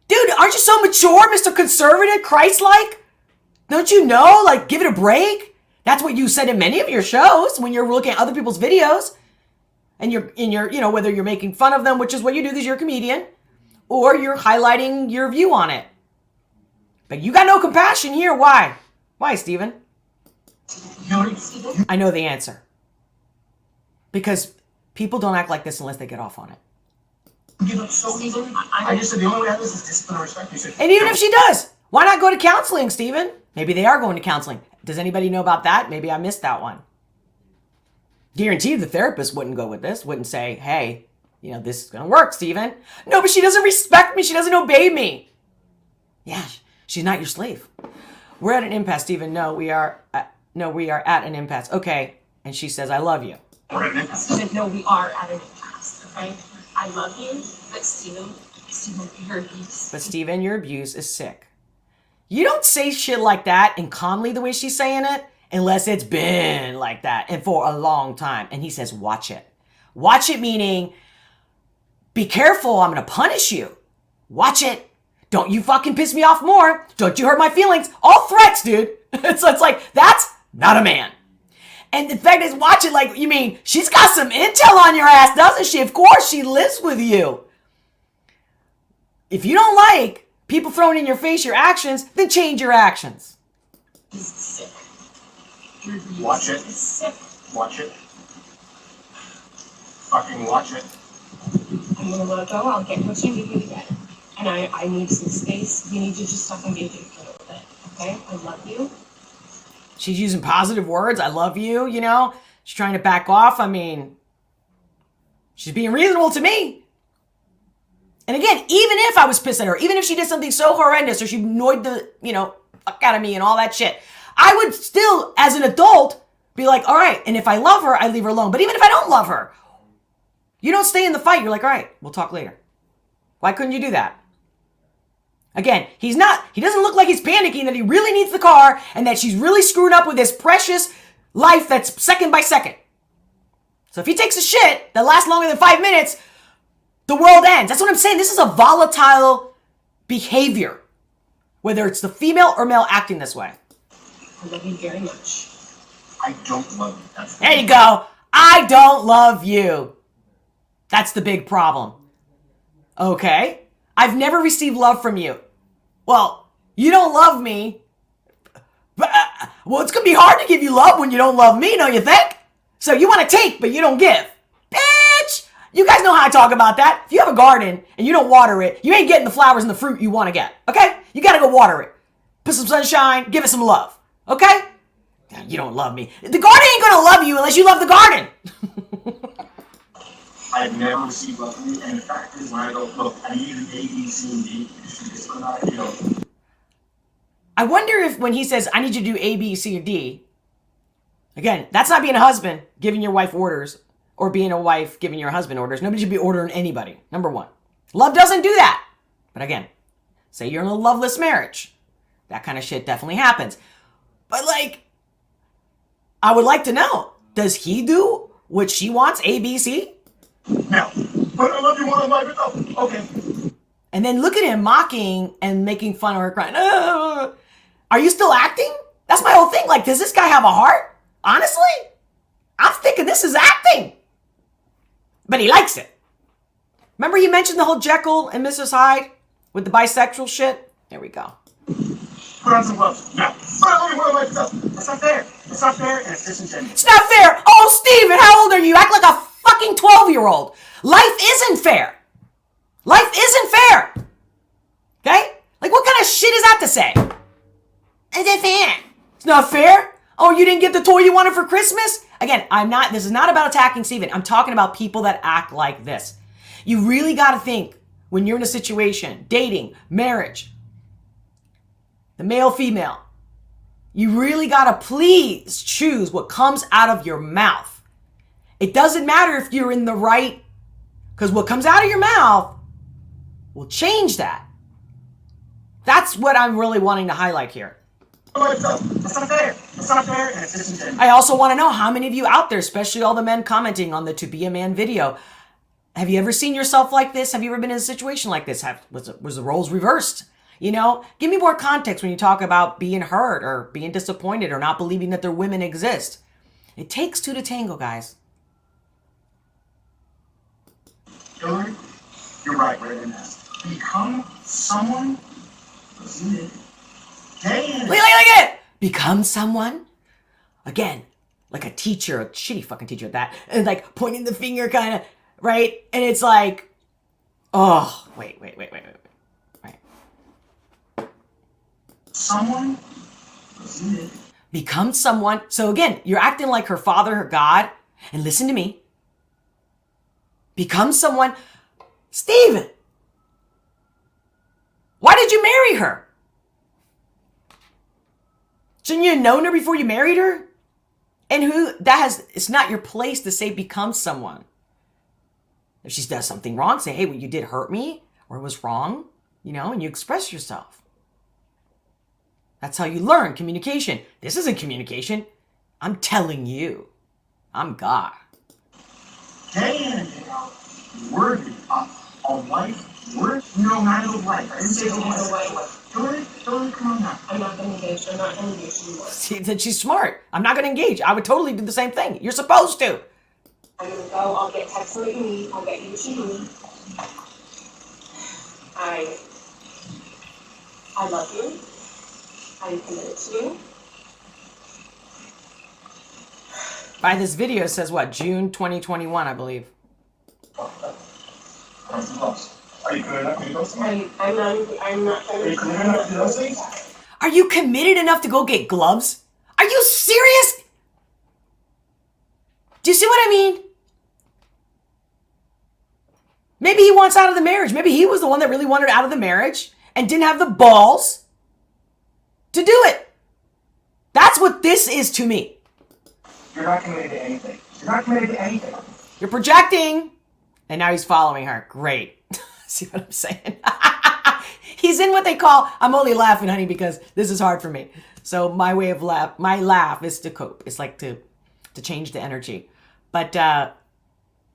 Dude, aren't you so mature, Mr. Conservative, Christ-like? Don't you know? Like, give it a break? That's what you said in many of your shows when you're looking at other people's videos. And you're you know, whether you're making fun of them, which is what you do because you're a comedian, or you're highlighting your view on it. But you got no compassion here. Why? Why, Steven? I know the answer. Because people don't act like this unless they get off on it. You give up so easily. I just said the only way out of this is discipline and respect. You said, And even if she does, why not go to counseling, Steven? Maybe they are going to counseling. Does anybody know about that? Maybe I missed that one. Guaranteed the therapist wouldn't go with this, wouldn't say, hey, you know, this is going to work, Steven. No, but she doesn't respect me. She doesn't obey me. Yeah, she's not your slave. We're at an impasse, Steven. No, we are at an impasse. Okay. And she says, I love you. we're at an impasse. Steven, no, we are at an impasse, okay? I love you, but Steven, your abuse. But Steven, your abuse is sick. You don't say shit like that and calmly the way she's saying it unless it's been like that and for a long time. And he says, watch it. Watch it meaning, be careful, I'm going to punish you. Watch it. Don't you fucking piss me off more. Don't you hurt my feelings. All threats, dude. It's like, that's not a man. And the fact is, watch it like, you mean, she's got some intel on your ass, doesn't she? Of course, she lives with you. If you don't like people throwing in your face your actions, then change your actions. He's sick. Watch it. He's sick. Watch it. Fucking watch it. I'm gonna let it go. I'll get what you need me to get. And I need some space. You need to just stop engaging for a little bit. Okay? I love you. She's using positive words. I love you, you know? She's trying to back off. I mean, she's being reasonable to me. And again, even if I was pissed at her, even if she did something so horrendous or she annoyed the, you know, fuck out of me and all that shit, I would still, as an adult, be like, all right. And if I love her, I leave her alone. But even if I don't love her, you don't stay in the fight. You're like, all right, we'll talk later. Why couldn't you do that? Again, he doesn't look like he's panicking that he really needs the car and that she's really screwing up with his precious life that's second by second. So if he takes a shit that lasts longer than 5 minutes, the world ends. That's what I'm saying. This is a volatile behavior, whether it's the female or male acting this way. I love you very much. I don't love you. That's There you go. I don't love you. That's the big problem. Okay. I've never received love from you. Well, you don't love me. But, well, it's going to be hard to give you love when you don't love me, don't you think? So you want to take, but you don't give. Bitch! You guys know how I talk about that. If you have a garden and you don't water it, you ain't getting the flowers and the fruit you want to get. Okay? You got to go water it. Put some sunshine, give it some love. Okay? You don't love me. The garden ain't going to love you unless you love the garden. I've never received love from you, and the fact is, when I go, look, I need an A, B, C, and D, it's not, you know. I wonder if when he says, I need you to do A, B, C, or D, again, that's not being a husband giving your wife orders or being a wife giving your husband orders. Nobody should be ordering anybody, number one. Love doesn't do that. But again, say you're in a loveless marriage. That kind of shit definitely happens. But like, I would like to know, does he do what she wants, A, B, C? No. But I love you more than life itself. Okay. And then look at him mocking and making fun of her crying. Are you still acting? That's my whole thing. Like, does this guy have a heart? Honestly? I'm thinking this is acting. But he likes it. Remember he mentioned the whole Jekyll and Mrs. Hyde with the bisexual shit? There we go. Put on some gloves. Now. That's not fair. It's not fair and it's disingenuous. It's not fair. Oh, Steven, how old are you? You act like a fucking 12-year-old. Life isn't fair. Life isn't fair. Okay? Like, what kind of shit is that to say? It's fair. It's not fair? Oh, you didn't get the toy you wanted for Christmas? Again, this is not about attacking Steven. I'm talking about people that act like this. You really got to think when you're in a situation, dating, marriage, the male, female, you really got to please choose what comes out of your mouth. It doesn't matter if you're in the right, because what comes out of your mouth will change that. That's what I'm really wanting to highlight here. That's not fair. It's not fair and it's disingenuous. I also want to know how many of you out there, especially all the men commenting on the To Be a Man video, have you ever seen yourself like this? Have you ever been in a situation like this? Was the roles reversed? You know, give me more context when you talk about being hurt or being disappointed or not believing that their women exist. It takes two to tango, guys. Hillary, you're right, Brandon. Become someone who's needed. Look at it! Become someone. Again, like a teacher, a shitty fucking teacher at that, and like pointing the finger kind of, right? And it's like, oh, wait. Someone who's needed. Become someone. So again, you're acting like her father, her God, and listen to me. Become someone. Steven, why did you marry her? Shouldn't you have known her before you married her? And it's not your place to say become someone. If she does something wrong, say, hey, well, you did hurt me or it was wrong, and you express yourself. That's how you learn communication. This isn't communication. I'm telling you. I'm God. Day in and day out, worthy of life, no matter the life. I didn't say the life. Hillary, come on now. I'm not going to engage. I'm not going to engage anymore. See, that she's smart. I'm not going to engage. I would totally do the same thing. You're supposed to. I'm going to go. I'll get text what you need. I'll get you what you need. I love you. I'm committed to you. By this video, it says what? June 2021, I believe. Are you good enough to do those things? I'm not Are you good enough to do those things? Are you committed enough to go get gloves? Are you serious? Do you see what I mean? Maybe he wants out of the marriage. Maybe he was the one that really wanted out of the marriage and didn't have the balls to do it. That's what this is to me. You're not committed to anything. You're not committed to anything. You're projecting. And now he's following her. Great. See what I'm saying? He's in what they call, I'm only laughing, honey, because this is hard for me. So my laugh is to cope. It's like to change the energy. But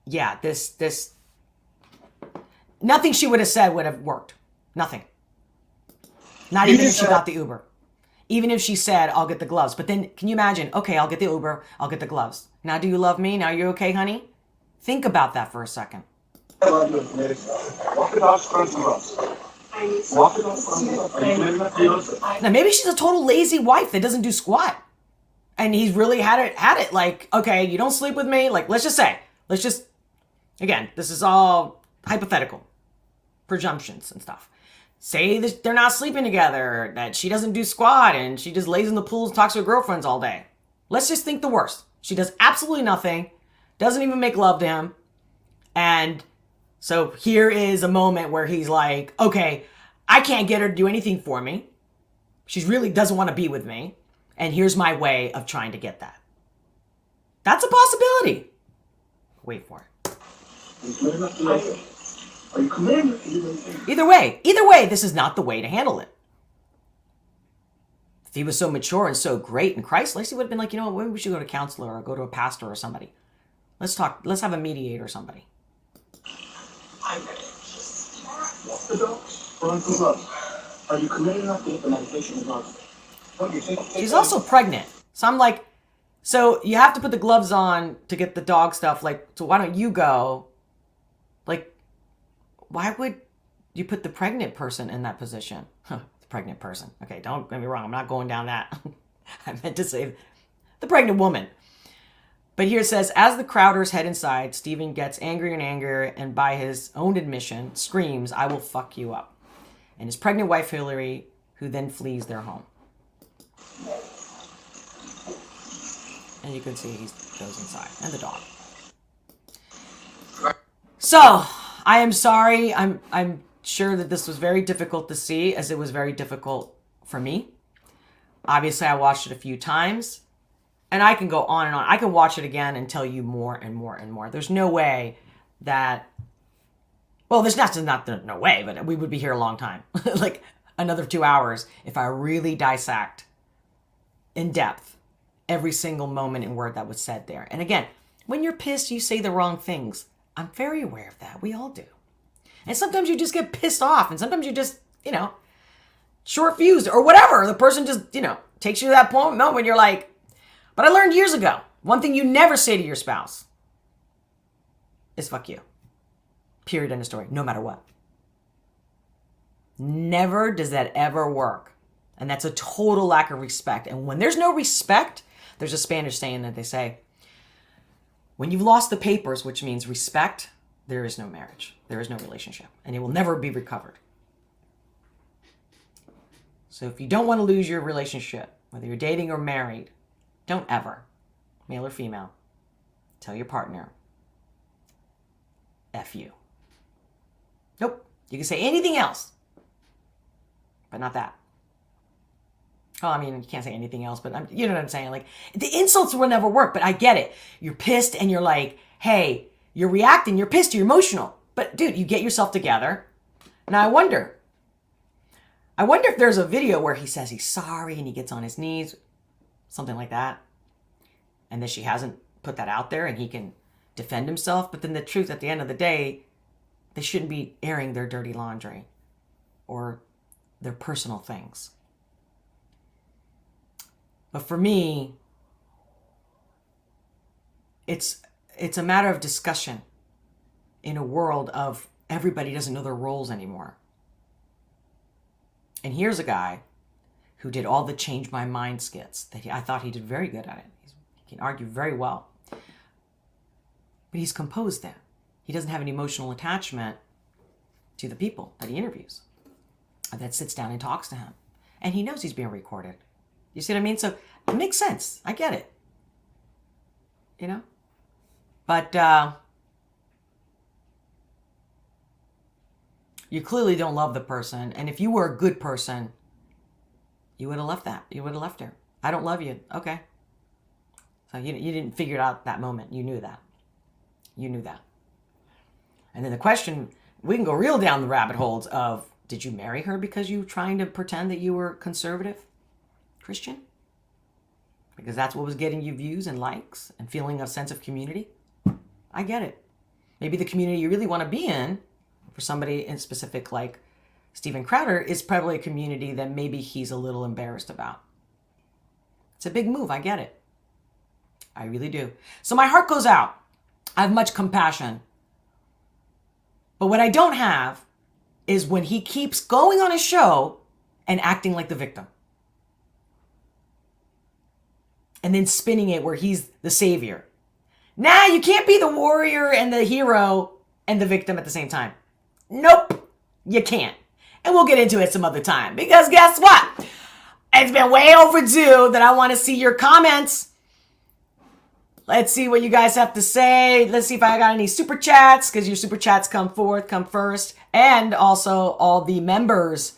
yeah, this nothing she would have said would have worked. Nothing. Not even if she got the Uber. Even if she said, I'll get the gloves. But then, can you imagine? Okay, I'll get the Uber. I'll get the gloves. Now, do you love me? Now, you're okay, honey? Think about that for a second. I love you. Walk the dogs, put on some gloves. Walk the dogs, put on some gloves. Are you committed enough to do those things? Now, maybe she's a total lazy wife that doesn't do squat. And he's really had it like, okay, you don't sleep with me. Like, again, this is all hypothetical. Presumptions and stuff. Say that they're not sleeping together, that she doesn't do squat, and she just lays in the pool and talks to her girlfriends all day. Let's just think the worst. She does absolutely nothing, doesn't even make love to him. And so here is a moment where he's like, okay, I can't get her to do anything for me. She really doesn't want to be with me. And here's my way of trying to get that. That's a possibility. Wait for it. Are you committed? Either way, this is not the way to handle it. If he was so mature and so great and Christ-like, he would have been like, maybe we should go to a counselor or go to a pastor or somebody. Let's talk. Let's have a mediator or somebody. I'm ready. Walk the dogs, put on some gloves. Are you committed enough to get the medication and drugs? What do you think? She's also pregnant. So I'm like, so you have to put the gloves on to get the dog stuff. Like, so why don't you go why would you put the pregnant person in that position? The pregnant person. Okay, don't get me wrong. I'm not going down that. I meant to say the pregnant woman. But here it says, as the Crowders head inside, Stephen gets angrier and angrier and by his own admission screams, "I will fuck you up." And his pregnant wife, Hillary, who then flees their home. And you can see he goes inside. And the dog. So, I am sorry. I'm sure that this was very difficult to see, as it was very difficult for me. Obviously, I watched it a few times. And I can go on and on. I can watch it again and tell you more and more and more. There's no way that... Well, there's no way, but we would be here a long time. Like another 2 hours if I really dissect in depth every single moment and word that was said there. And again, when you're pissed, you say the wrong things. I'm very aware of that. We all do. And sometimes you just get pissed off. And sometimes you just, short fused or whatever. The person just, takes you to that moment when you're like... But I learned years ago, one thing you never say to your spouse is fuck you. Period, end of story. No matter what. Never does that ever work. And that's a total lack of respect. And when there's no respect, there's a Spanish saying that they say, when you've lost the papers, which means respect, there is no marriage. There is no relationship. And it will never be recovered. So if you don't want to lose your relationship, whether you're dating or married, don't ever, male or female, tell your partner, F you. Nope. You can say anything else, but not that. Oh, I mean, you can't say anything else, but you know what I'm saying? Like, the insults will never work, but I get it. You're pissed and you're like, hey, you're reacting, you're pissed, you're emotional. But dude, you get yourself together. Now I wonder if there's a video where he says he's sorry and he gets on his knees, something like that. And that she hasn't put that out there and he can defend himself. But then the truth, at the end of the day, they shouldn't be airing their dirty laundry or their personal things. But for me, it's a matter of discussion in a world of everybody doesn't know their roles anymore. And here's a guy who did all the change my mind skits. I thought he did very good at it. He can argue very well. But he's composed then. He doesn't have an emotional attachment to the people that he interviews, that sits down and talks to him. And he knows he's being recorded. You see what I mean? So it makes sense. I get it. But you clearly don't love the person. And if you were a good person, you would have left that. You would have left her. I don't love you. Okay. So you didn't figure it out that moment. You knew that. You knew that. And then the question, we can go real down the rabbit holes of, did you marry her because you were trying to pretend that you were conservative Christian? Because that's what was getting you views and likes and feeling a sense of community? I get it. Maybe the community you really want to be in, for somebody in specific like Steven Crowder, is probably a community that maybe he's a little embarrassed about. It's a big move. I get it. I really do. So my heart goes out. I have much compassion. But what I don't have is when he keeps going on a show and acting like the victim. And then spinning it where he's the savior. Nah, you can't be the warrior and the hero and the victim at the same time. Nope, you can't. And we'll get into it some other time. Because guess what? It's been way overdue that I want to see your comments. Let's see what you guys have to say. Let's see if I got any super chats, because your super chats come first. And also all the members.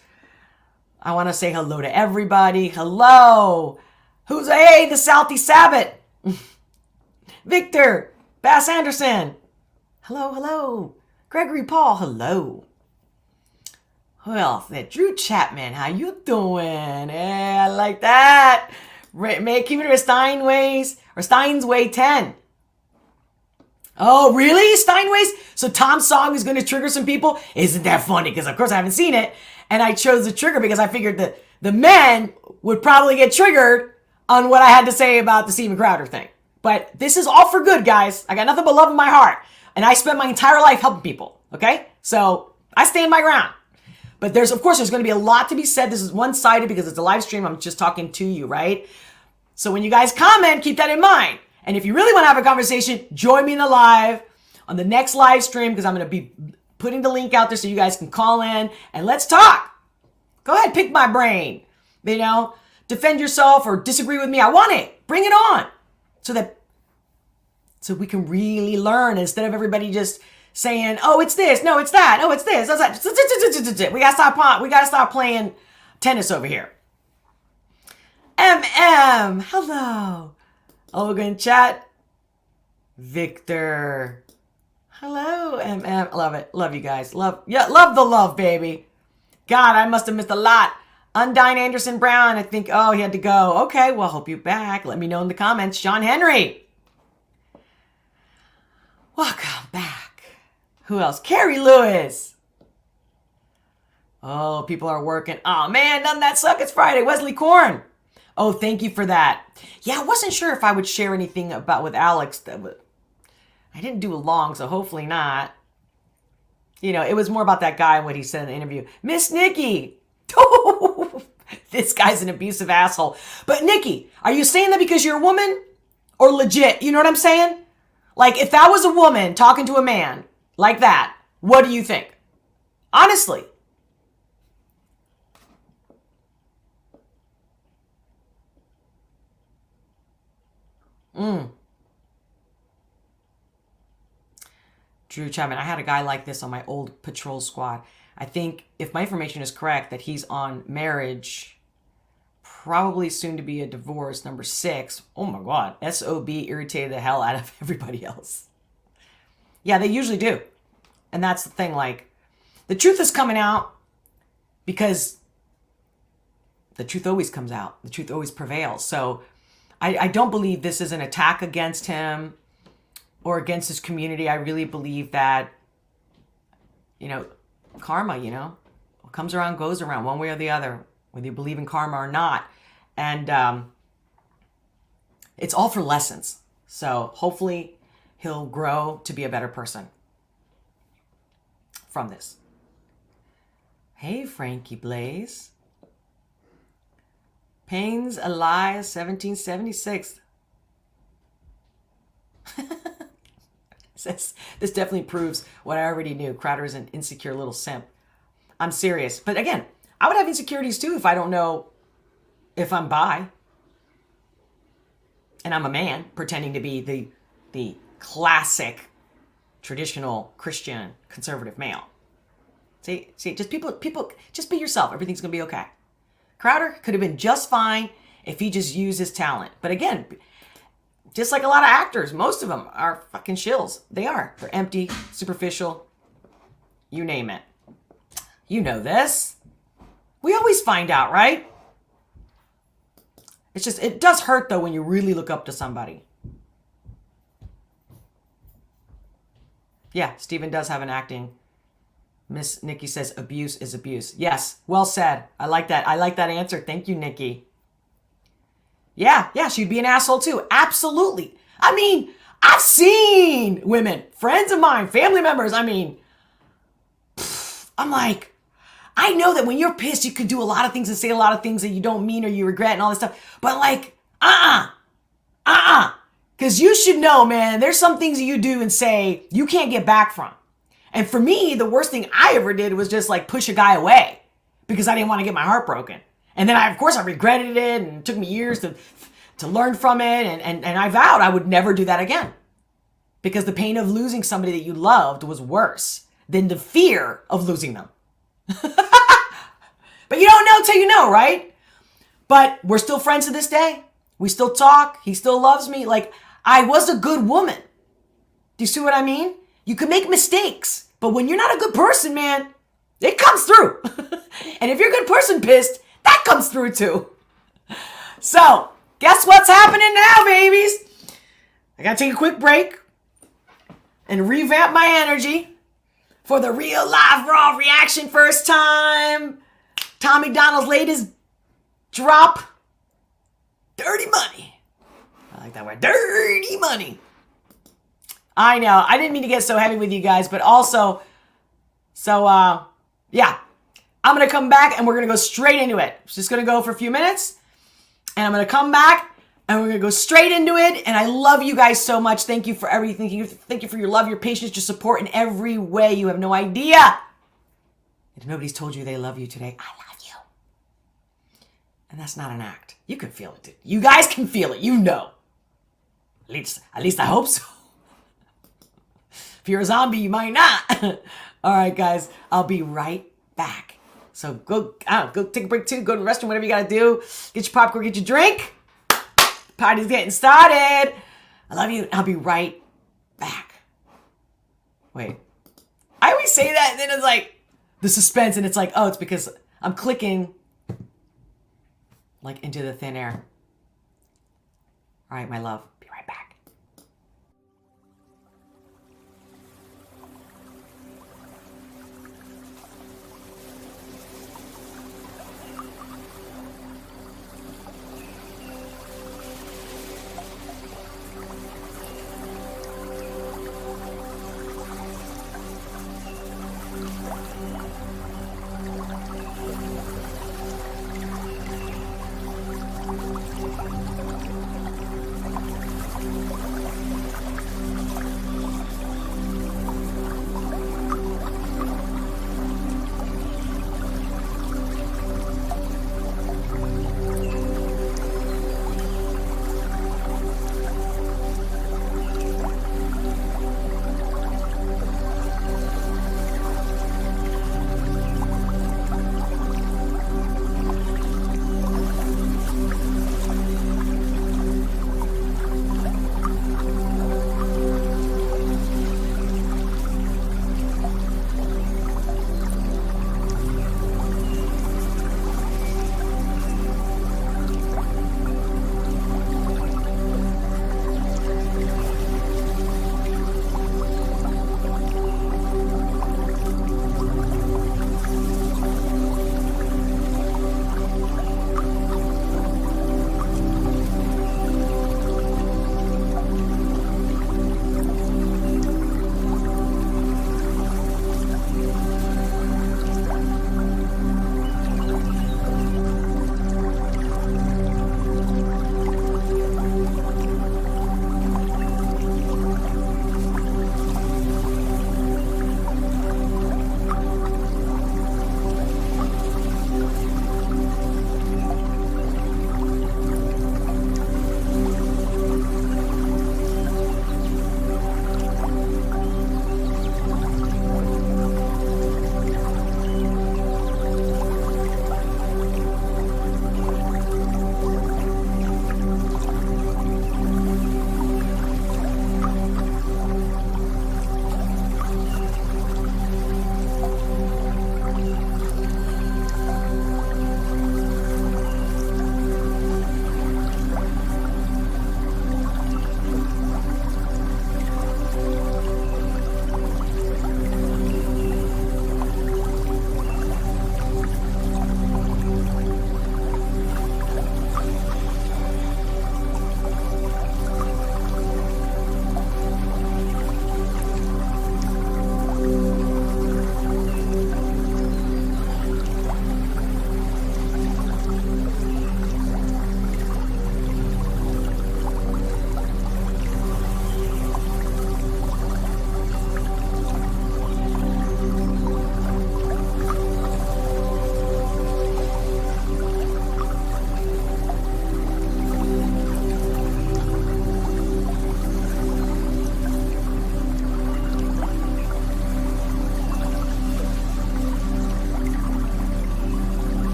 I want to say hello to everybody. Hello. Who's, hey, the Southie Sabbath. Victor. Bass Anderson. Hello. Gregory Paul. Hello. Who else? Drew Chapman. How you doing? Yeah, I like that. Keep it Stein's Way 10. Oh, really? Steinway's? So Tom's song is going to trigger some people? Isn't that funny? Because, of course, I haven't seen it. And I chose the trigger because I figured that the men would probably get triggered on what I had to say about the Steven Crowder thing. But this is all for good, guys. I got nothing but love in my heart. And I spent my entire life helping people. Okay? So I stand my ground. But there's going to be a lot to be said. This is one-sided because it's a live stream. I'm just talking to you, right? So when you guys comment, keep that in mind. And if you really want to have a conversation, join me in the live on the next live stream because I'm going to be putting the link out there so you guys can call in and let's talk. Go ahead, pick my brain. You know, defend yourself or disagree with me. I want it. Bring it on so we can really learn instead of everybody just saying, "Oh, it's this. No, it's that. Oh, it's this. That's that." We gotta stop playing tennis over here. Hello. Olga in chat. Victor. Hello, Love it. Love you guys. Love the love, baby. God, I must have missed a lot. Undyne Anderson Brown, I think, he had to go. Okay, well, hope you're back. Let me know in the comments. Sean Henry. Welcome back. Who else? Carrie Lewis. Oh, people are working. Oh, man, doesn't that suck? It's Friday. Wesley Korn. Oh, thank you for that. Yeah, I wasn't sure if I would share anything with Alex. I didn't do a long, so hopefully not. You know, it was more about that guy and what he said in the interview. Miss Nikki. This guy's an abusive asshole. But Nikki, are you saying that because you're a woman or legit? You know what I'm saying? Like, if that was a woman talking to a man like that, what do you think? Honestly. Drew Chapman, I had a guy like this on my old patrol squad. I think, if my information is correct, that he's on marriage, probably soon to be a divorce, number 6. Oh my God, SOB irritated the hell out of everybody else. Yeah, they usually do. And that's the thing, like, the truth is coming out because the truth always comes out. The truth always prevails. So I don't believe this is an attack against him or against his community. I really believe that, you know, karma, you know, what comes around goes around one way or the other, whether you believe in karma or not. And it's all for lessons. So hopefully he'll grow to be a better person from this. Hey, Frankie Blaze. Payne's Elias, 1776. This definitely proves what I already knew. Crowder is an insecure little simp. I'm serious. But again, I would have insecurities too if I don't know if I'm bi. And I'm a man pretending to be the classic traditional Christian conservative male. See, just people, just be yourself. Everything's going to be okay. Crowder could have been just fine if he just used his talent. But again, just like a lot of actors, most of them are fucking shills. They are. They're empty, superficial, you name it. You know this. We always find out, right? It's just, it does hurt though when you really look up to somebody. Yeah, Steven does have an acting. Miss Nikki says abuse is abuse. Yes, well said. I like that. I like that answer. Thank you, Nikki. Yeah, she'd be an asshole too. Absolutely. I mean, I've seen women, friends of mine, family members. I mean, I'm like, I know that when you're pissed, you can do a lot of things and say a lot of things that you don't mean or you regret and all this stuff. But like, because you should know, man, there's some things that you do and say you can't get back from. And for me, the worst thing I ever did was just like push a guy away because I didn't want to get my heart broken. And then of course I regretted it and it took me years to learn from it. And I vowed I would never do that again because the pain of losing somebody that you loved was worse than the fear of losing them. But you don't know till you know, right? But we're still friends to this day. We still talk. He still loves me. Like, I was a good woman. Do you see what I mean? You can make mistakes, but when you're not a good person, man, it comes through. And if you're a good person pissed, that comes through too. So, guess what's happening now, babies? I gotta take a quick break and revamp my energy for the real live raw reaction first time. Tom MacDonald's latest drop. Dirty money. I like that word. Dirty money. I know. I didn't mean to get so heavy with you guys, but also So, yeah. I'm going to come back and we're going to go straight into it. It's just going to go for a few minutes. And I'm going to come back and we're going to go straight into it. And I love you guys so much. Thank you for everything. Thank you for your love, your patience, your support in every way. You have no idea. If nobody's told you they love you today, I love you. And that's not an act. You can feel it. You guys can feel it. You know. At least I hope so. If you're a zombie, you might not. All right, guys. I'll be right back. So go take a break too. Go to the restroom, whatever you got to do. Get your popcorn, get your drink. The party's getting started. I love you. I'll be right back. Wait. I always say that and then it's like the suspense and it's like, oh, it's because I'm clicking like into the thin air. All right, my love. Be right back.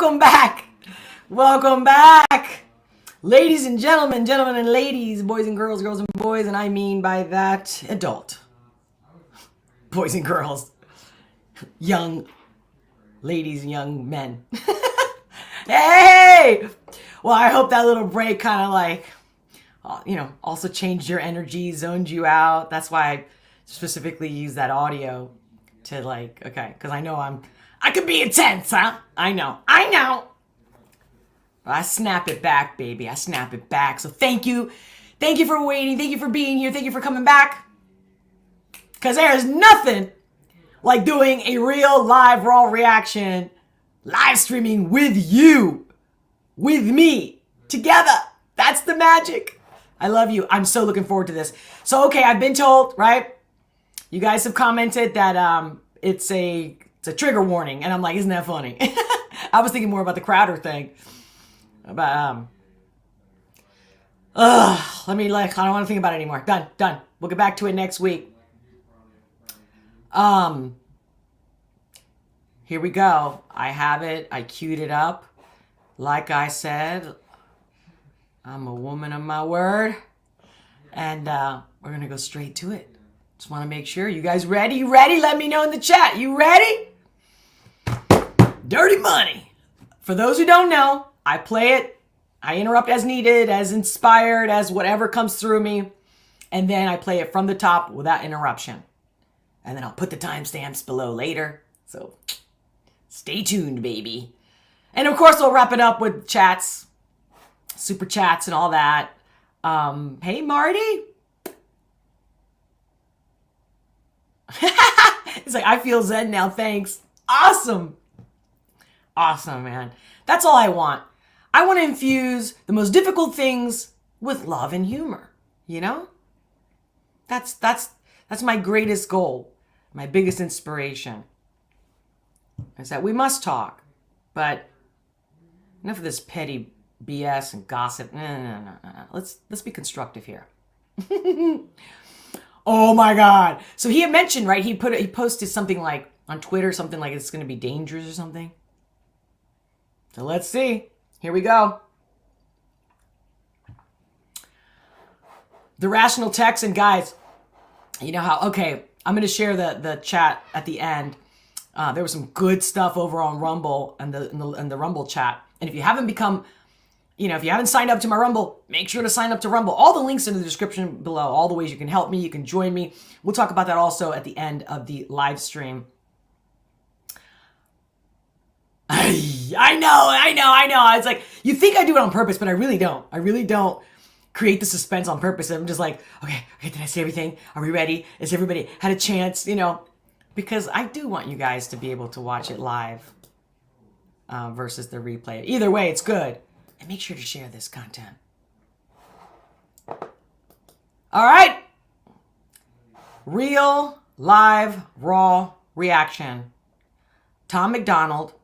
Welcome back. Welcome back. Ladies and gentlemen, gentlemen and ladies, boys and girls, girls and boys, and I mean by that adult. Boys and girls. Young ladies and young men. Hey! Well, I hope that little break kind of like, also changed your energy, zoned you out. That's why I specifically use that audio to like, okay, because I know I could be intense, huh? I know. But I snap it back, baby. I snap it back. So thank you. Thank you for waiting. Thank you for being here. Thank you for coming back. Because there is nothing like doing a real live raw reaction, live streaming with you, with me, together. That's the magic. I love you. I'm so looking forward to this. So, okay, I've been told, right? You guys have commented that it's a trigger warning. And I'm like, isn't that funny? I was thinking more about the Crowder thing. But, I don't want to think about it anymore. Done. We'll get back to it next week. Here we go. I have it. I queued it up. Like I said, I'm a woman of my word. And we're going to go straight to it. Just want to make sure. You guys ready? You ready? Let me know in the chat. You ready? Dirty Money. For those who don't know, I play it. I interrupt as needed, as inspired, as whatever comes through me. And then I play it from the top without interruption. And then I'll put the timestamps below later. So stay tuned, baby. And of course, we'll wrap it up with chats, super chats and all that. Hey, Marty. It's like, I feel zen now. Thanks. Awesome. Awesome, man. That's all I want. I want to infuse the most difficult things with love and humor. You know? That's my greatest goal. My biggest inspiration is that we must talk, but enough of this petty BS and gossip. No. Let's be constructive here. Oh my God! So he had mentioned, right? He posted something like on Twitter, something like it's going to be dangerous or something. So let's see. Here we go. The Rational Texan, guys. You know how? Okay. I'm going to share the chat at the end. There was some good stuff over on Rumble and the Rumble chat. And if you haven't if you haven't signed up to my Rumble, make sure to sign up to Rumble. All the links in the description below, all the ways you can help me, you can join me. We'll talk about that also at the end of the live stream. I know. It's like, you think I do it on purpose, but I really don't. I really don't create the suspense on purpose. I'm just like, okay, did I say everything? Are we ready? Has everybody had a chance? Because I do want you guys to be able to watch it live versus the replay. Either way, it's good. And make sure to share this content. All right. Real, live, raw reaction. Tom MacDonald,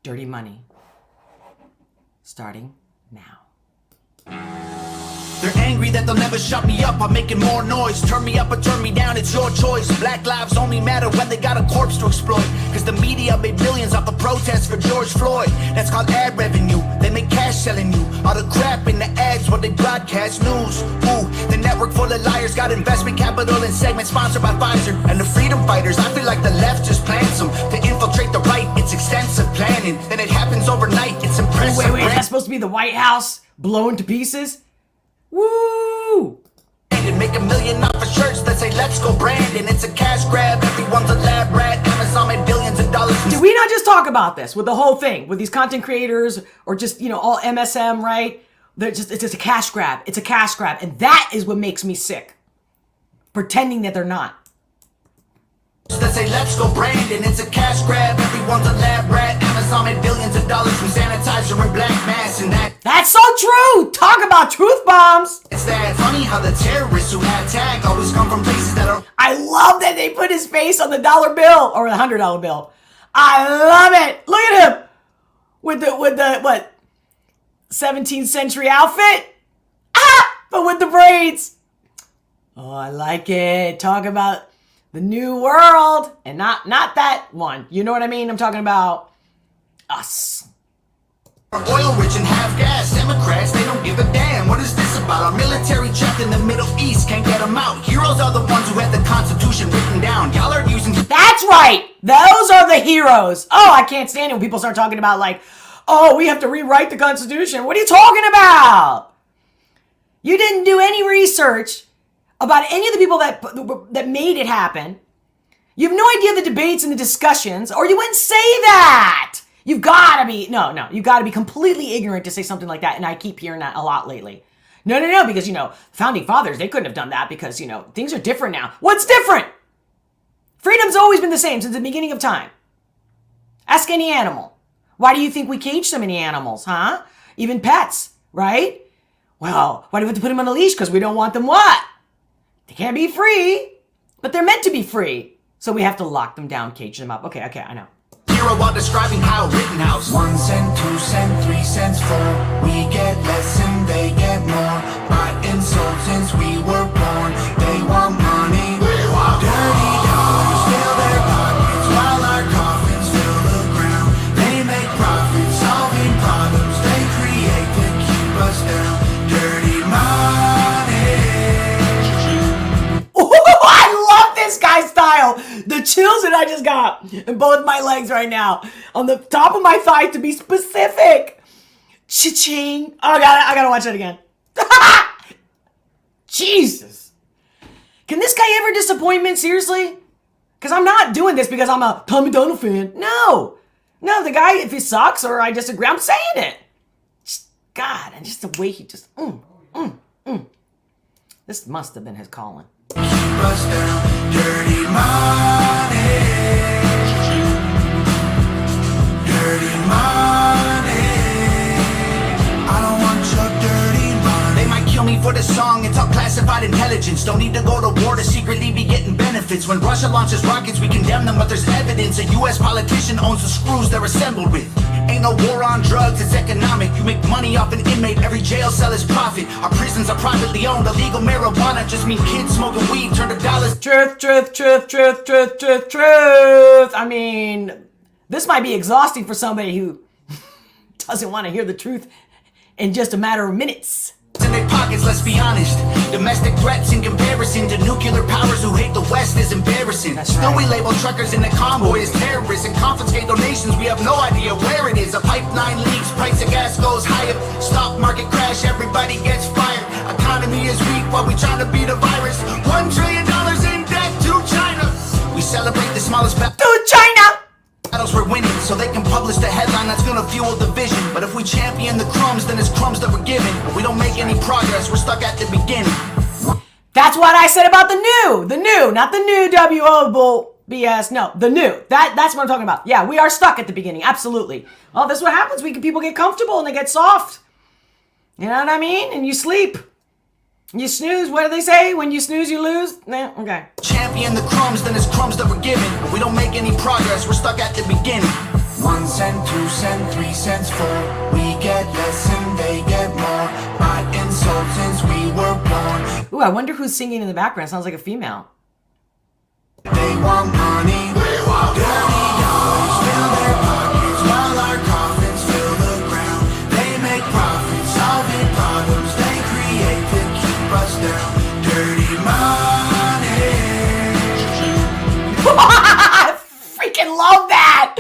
Dirty Money. Starting now. They're angry that they'll never shut me up. I'm making more noise. Turn me up or turn me down, it's your choice. Black lives only matter when they got a corpse to exploit. Cause the media made millions off the protests for George Floyd. That's called ad revenue. They make cash selling you all the crap in the ads when they broadcast news. Ooh, the network full of liars got investment capital and segments sponsored by Pfizer. And the freedom fighters, I feel like the left just plants them to infiltrate the right. It's extensive planning. Then it happens overnight. It's impressive. Wait, is that supposed to be the White House blown to pieces? Woo! And make $1 million off of shirts that say "Let's go Brandon." It's a cash grab. Everyone's a lab rat. Amazon made billions of dollars. Did we not just talk about this with the whole thing with these content creators or just all MSM, right? It's just a cash grab. It's a cash grab, and that is what makes me sick. Pretending that they're not. That say "Let's go Brandon." It's a cash grab. Everyone's a lab rat. Amazon made billions of dollars from sanitizer and black masks, and that's so true. Talk about truth bombs. It's that funny how the terrorists who had tag always come from places that are. I love that they put his face on the dollar bill or the $100 bill. I love it. Look at him with the what 17th century outfit. But with the braids. Oh, I like it. Talk about the new world and not that one. You know what I mean? I'm talking about us. Oil rich and half gas. Democrats, they don't give a damn. What is this about? Our military trapped in the Middle East, can't get them out. Heroes are the ones who had the Constitution written down. Y'all are using... That's right! Those are the heroes! Oh, I can't stand it when people start talking about like, oh, we have to rewrite the Constitution. What are you talking about? You didn't do any research about any of the people that made it happen. You have no idea the debates and the discussions, or you wouldn't say that. You've got to be, you've got to be completely ignorant to say something like that. And I keep hearing that a lot lately. No, because, founding fathers, they couldn't have done that because, things are different now. What's different? Freedom's always been the same since the beginning of time. Ask any animal. Why do you think we cage so many animals, huh? Even pets, right? Well, why do we have to put them on a leash? Because we don't want them what? They can't be free, but they're meant to be free. So we have to lock them down, cage them up. Okay, I know. Hero while describing Kyle Rittenhouse. 1 cent, 2 cent, 3 cents, 4. We get less and they get more. Bought and sold since we were born. They want money. We want dirty dollars fill their pockets while our coffins fill the ground. They make profits, solving problems they create to keep us down. Dirty money. Ooh, I love this guy's style. The chills that I just got in both my legs right now. On the top of my thigh, to be specific. Cha-ching. Oh, I gotta watch that again. Jesus. Can this guy ever disappoint me? Seriously? Because I'm not doing this because I'm a Tom MacDonald fan. No, the guy, if he sucks or I disagree, I'm saying it. God, and just the way he just, This must have been his calling. Keep us down, dirty money. Dirty money. I don't want your dirty money. They might kill me for the song, it's all classified intelligence. Don't need to go to war to secretly be getting benefits. When Russia launches rockets, we condemn them, but there's evidence. A US politician owns the screws they're assembled with. Ain't no war on drugs, it's economic. You make money off an inmate, every jail cell is profit. Our prisons are privately owned, illegal marijuana just mean kids smoking weed turn to dollars. Truth. I mean, this might be exhausting for somebody who doesn't want to hear the truth in just a matter of minutes. In their pockets, let's be honest. Domestic threats in comparison to nuclear powers who hate the West is embarrassing. Still we label truckers in the convoy as terrorists and confiscate donations. We have no idea where it is. A pipeline leaks, price of gas goes higher. Stock market crash, everybody gets fired. Economy is weak while we trying to beat a virus. $1 trillion in debt to China. We celebrate the smallest to China. battles we're winning, so they can publish the headline that's gonna fuel the vision. But if we champion the crumbs, then it's crumbs that we're given. If we don't make any progress, we're stuck at the beginning. That's what I said about the new, not the new WO bull BS. No, the new. That's what I'm talking about. Yeah, we are stuck at the beginning. Absolutely. Well, this is what happens. People get comfortable and they get soft. You know what I mean? And you sleep. You snooze. What do they say? When you snooze, you lose. Nah, okay. Champion the crumbs, then it's crumbs that we're given. If we don't make any progress, we're stuck at the beginning. 1 cent, 2 cent, 3 cents, 4. We get less and they get more. Bought and sold since we were born. Ooh, I wonder who's singing in the background. Sounds like a female. They want money. We want dirty dollars fill their pockets while our coffins fill the ground. They make profits, solving problems they create to keep us down. Dirty money. I freaking love that.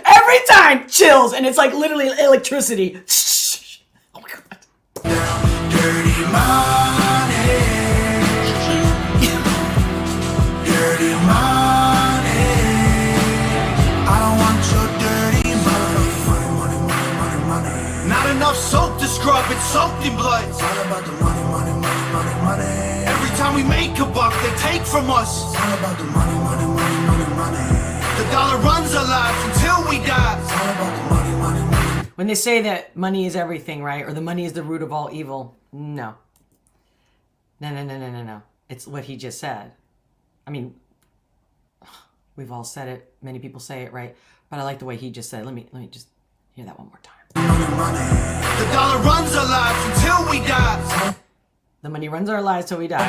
Every time, chills, and it's like literally electricity. Oh my god. Dirty money. Dirty money. I don't want your dirty money. Not enough soap to scrub, it's soaked in blood. It's all about the money. Every time we make a buck, they take from us. It's all about the money. The dollar runs our lives until we die. It's all about the money. When they say that money is everything, right? Or the money is the root of all evil. No. No. It's what he just said. I mean, we've all said it. Many people say it, right? But I like the way he just said it. Let me just hear that one more time. The dollar runs our lives until we die. The money runs our lives till we die.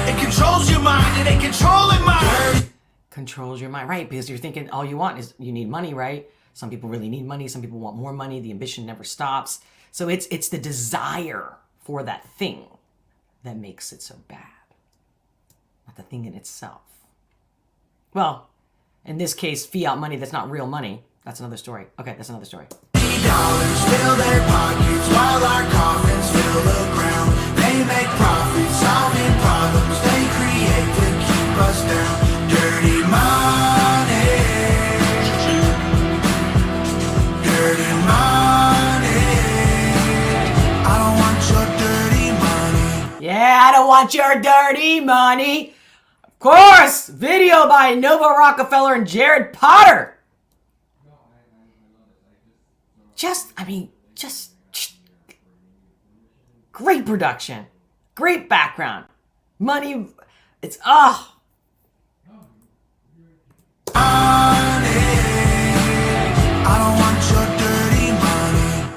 It controls your mind and it controlling mine. Controls your mind, right? Because you're thinking all you want is you need money, right? Some people really need money. Some people want more money. The ambition never stops. So it's the desire for that thing that makes it so bad, not the thing in itself. Well, in this case, fiat money that's not real money. That's another story. Okay, that's another story. Dollars fill their pockets while our coffins fill the ground. They make profits, solving problems they create to keep us down. Dirty money. Dirty money. I don't want your dirty money. Yeah, I don't want your dirty money. Of course, video by Nova Rockefeller and Jared Potter. Just great production, great background, money. It's Money. I don't want your dirty money.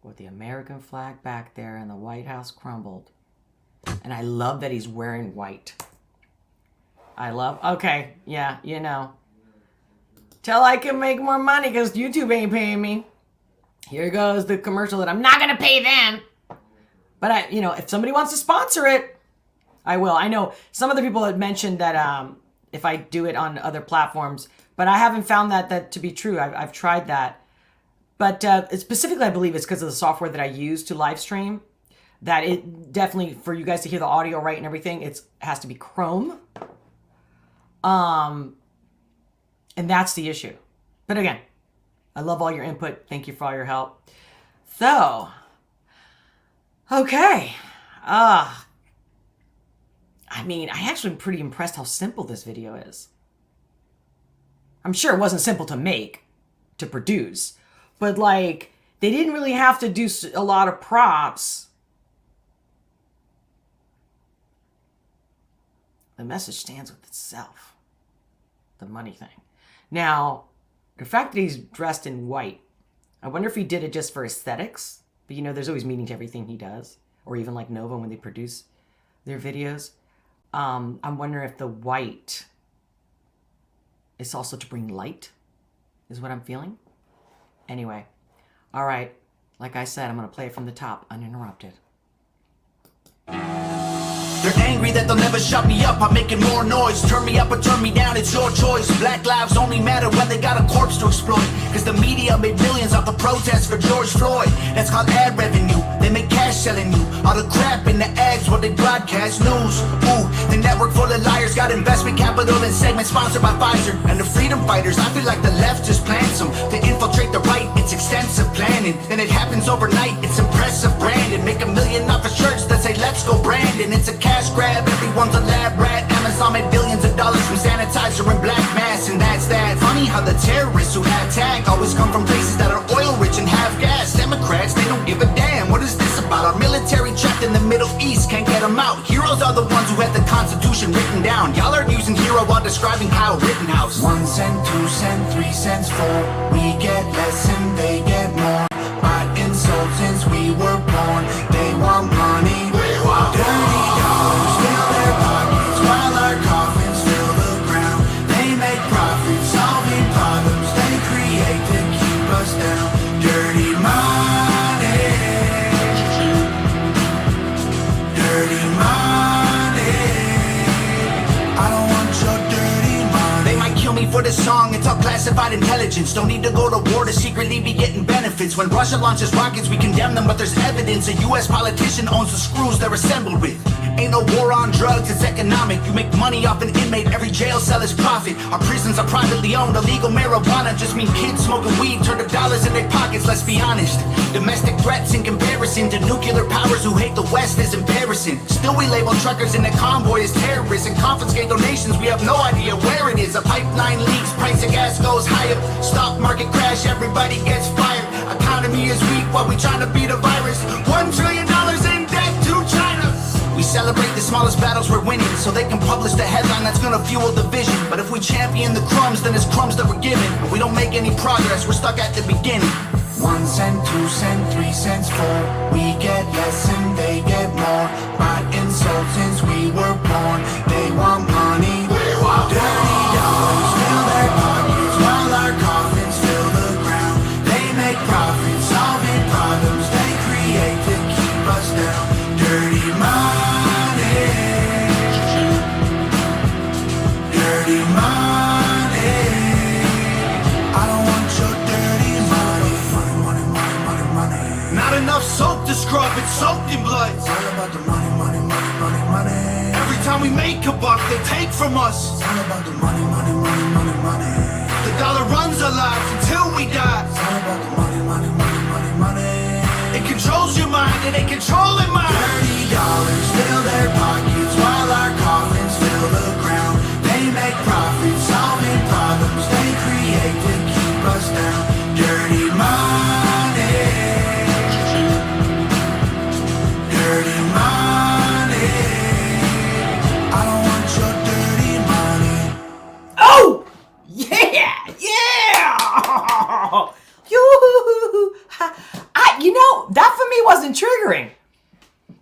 With the American flag back there and the White House crumbled. And I love that he's wearing white. Okay, yeah, you know. Till I can make more money because YouTube ain't paying me. Here goes the commercial that I'm not going to pay them. But if somebody wants to sponsor it, I will. I know some other people had mentioned that if I do it on other platforms, but I haven't found that to be true. I've tried that. But specifically, I believe it's because of the software that I use to live stream. That it definitely, for you guys to hear the audio right and everything, it has to be Chrome. And that's the issue. But again, I love all your input. Thank you for all your help. So, okay. I actually am pretty impressed how simple this video is. I'm sure it wasn't simple to make, to produce, but they didn't really have to do a lot of props. The message stands with itself. The money thing. Now, the fact that he's dressed in white, I wonder if he did it just for aesthetics. But there's always meaning to everything he does. Or even like Nova when they produce their videos. I'm wondering if the white is also to bring light, is what I'm feeling. Anyway, all right. Like I said, I'm going to play it from the top, uninterrupted. They're angry that they'll never shut me up. I'm making more noise. Turn me up or turn me down, it's your choice. Black lives only matter when they got a corpse to exploit. Cause the media made millions off the protests for George Floyd. That's called ad revenue. They make cash selling you all the crap in the ads while they broadcast news. Ooh, the network full of liars got investment capital and segments sponsored by Pfizer. And the freedom fighters, I feel like the left just plants them to infiltrate the right. It's extensive planning, and it happens overnight. It's impressive branding. Make $1 million off of shirts that say let's go Brandon. It's a cash grab, everyone's a lab rat. Amazon made billions of dollars from sanitizer and black mass, and that's that. Funny how the terrorists who have tag always come from places that are oil rich and have gas. Democrats, they don't give a damn. What is this about? Our military trapped in the Middle East, can't get them out. Heroes are the ones who had the Constitution written down. Y'all are using hero while describing Kyle Rittenhouse. 1 cent, 2 cent, 3 cents, 4. We get less and they get more. Bought and sold since we were born. They want money. We want dirty dollars. Fill their pockets while our coffins fill the ground. They make profits, solving problems they create to keep us down. Dirty money. Dirty money. I don't want your dirty money. They might kill me for this song, it's all classified intelligence. Don't need to go to war to secretly be getting benefits. When Russia launches rockets, we condemn them, but there's evidence. A US politician owns the screws they're assembled with. Ain't no war on drugs, it's economic. You make money off an inmate, every jail cell is profit. Our prisons are privately owned, illegal marijuana just mean kids smoking weed turn the dollars in their pockets, let's be honest. Domestic threats in comparison to nuclear powers who hate the West is embarrassing. Still we label truckers in the convoy as terrorists and confiscate donations, we have no idea where it is. A pipeline leaks, price of gas goes higher. Stock market crash, everybody gets fired. Economy is weak while we trying to beat a virus. $1 trillion in debt to China. We celebrate the smallest battles we're winning, so they can publish the headline that's gonna fuel the vision. But if we champion the crumbs, then it's crumbs that we're given. If we don't make any progress, we're stuck at the beginning. 1 cent, 2 cent, 3 cents, 4. We get less and they get more. Bought and sold since we were born. They want money. Dirty dollars fill their pockets while our coffins fill the ground. They make profits, solving problems they create to keep us down. Dirty money. Dirty money. I don't want your dirty money. Money, money, money, money, money. Not enough soap to scrub it, soaked in blood. It's all about the money, money, money, money, money. Every time we make a buck, they take from us. It's all about the money, money, money, money, money. The dollar runs our lives until we die. It's all about the money, money, money, money, money. It controls your mind and they controlling mine. Dirty dollars fill their pockets while our coffins fill the ground. They make profits, solving problems they create to keep us down. Dirty money. Dirty money. I don't want your dirty money. Oh! Yeah! Yeah! Yoo-hoo-hoo-hoo. You know, that for me wasn't triggering.